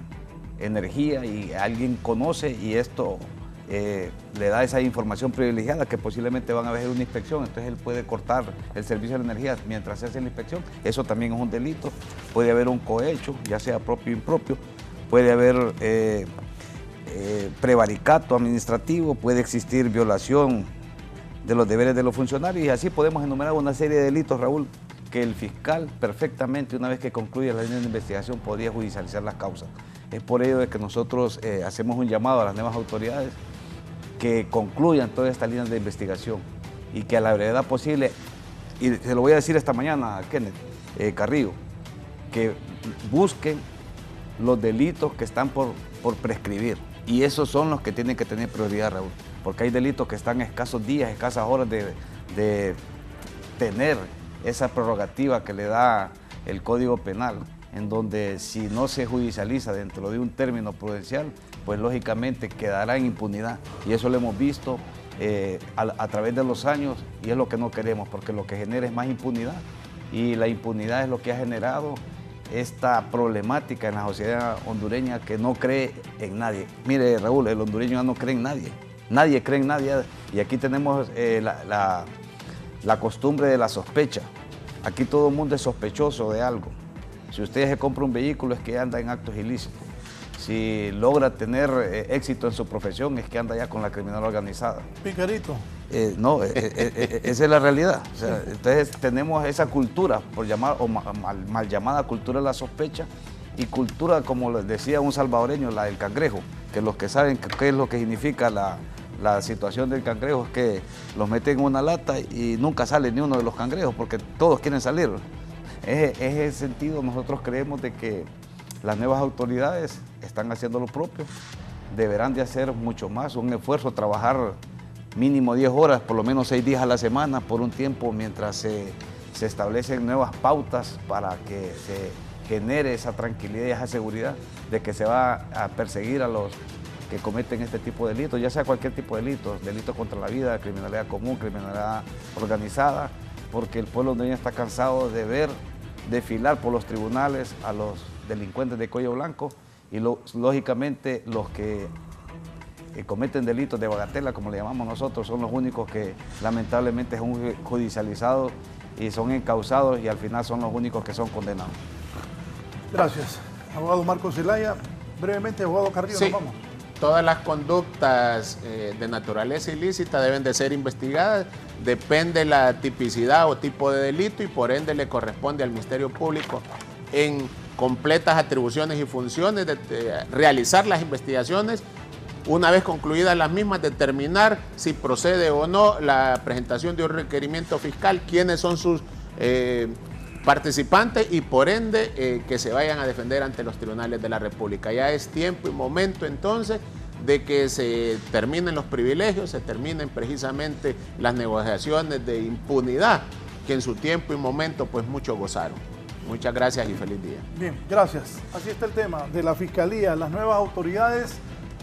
energía y alguien conoce y esto le da esa información privilegiada que posiblemente van a hacer una inspección, entonces él puede cortar el servicio de la energía mientras se hace la inspección. Eso también es un delito. Puede haber un cohecho, ya sea propio o impropio, puede haber prevaricato administrativo, puede existir violación de los deberes de los funcionarios y así podemos enumerar una serie de delitos, Raúl, que el fiscal perfectamente, una vez que concluya la línea de investigación, podría judicializar las causas. Es por ello de que nosotros hacemos un llamado a las nuevas autoridades que concluyan todas estas líneas de investigación y que a la brevedad posible, y se lo voy a decir esta mañana a Kenneth Carrillo, que busquen los delitos que están por prescribir. Y esos son los que tienen que tener prioridad, Raúl. porque hay delitos que están escasos días, escasas horas de tener esa prerrogativa que le da el Código Penal, en donde si no se judicializa dentro de un término prudencial, pues lógicamente quedará en impunidad. Y eso lo hemos visto a través de los años, y es lo que no queremos, porque lo que genera es más impunidad, y la impunidad es lo que ha generado esta problemática en la sociedad hondureña, que no cree en nadie. Mire, Raúl, el hondureño ya no cree en nadie, nadie cree en nadie, y aquí tenemos la costumbre de la sospecha. Aquí todo el mundo es sospechoso de algo. Si usted se compra un vehículo es que anda en actos ilícitos. Si logra tener éxito en su profesión es que anda ya con la criminalidad organizada. Picarito. No, esa es la realidad. O sea, entonces tenemos esa cultura, por llamar, o mal llamada cultura de la sospecha, y cultura, como decía un salvadoreño, la del cangrejo, que los que saben qué es lo que significa la situación del cangrejo es que los meten en una lata y nunca sale ni uno de los cangrejos porque todos quieren salir. Es ese sentido, nosotros creemos de que las nuevas autoridades están haciendo lo propio, deberán de hacer mucho más, un esfuerzo, trabajar mínimo 10 horas, por lo menos 6 días a la semana por un tiempo, mientras se establecen nuevas pautas para que se genere esa tranquilidad y esa seguridad de que se va a perseguir a los que cometen este tipo de delitos, ya sea cualquier tipo de delitos contra la vida, criminalidad común, criminalidad organizada, porque el pueblo hondureño está cansado de ver desfilar por los tribunales a los delincuentes de cuello blanco, y lógicamente los que cometen delitos de bagatela, como le llamamos nosotros, son los únicos que lamentablemente son judicializados y son encausados, y al final son los únicos que son condenados. Gracias. Abogado Marcos Zelaya. Brevemente, abogado Carrillo, sí. Nos vamos. Todas las conductas de naturaleza ilícita deben de ser investigadas, depende la tipicidad o tipo de delito, y por ende le corresponde al Ministerio Público, en completas atribuciones y funciones, de realizar las investigaciones. Una vez concluidas las mismas, determinar si procede o no la presentación de un requerimiento fiscal, quiénes son sus participantes, y por ende que se vayan a defender ante los tribunales de la República. Ya es tiempo y momento entonces de que se terminen los privilegios, se terminen precisamente las negociaciones de impunidad que en su tiempo y momento pues muchos gozaron. Muchas gracias y feliz día. Bien, gracias. Así está el tema de la Fiscalía, las nuevas autoridades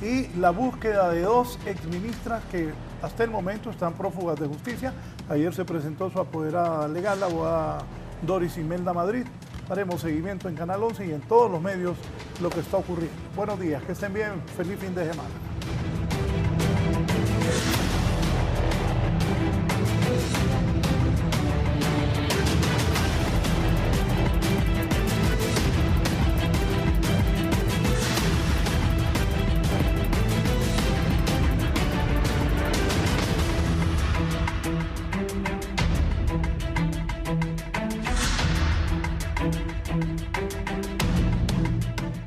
y la búsqueda de 2 exministras que hasta el momento están prófugas de justicia. Ayer se presentó su apoderada legal, la abogada Doris Imelda Madrid. Haremos seguimiento en Canal 11 y en todos los medios lo que está ocurriendo. Buenos días, que estén bien, feliz fin de semana.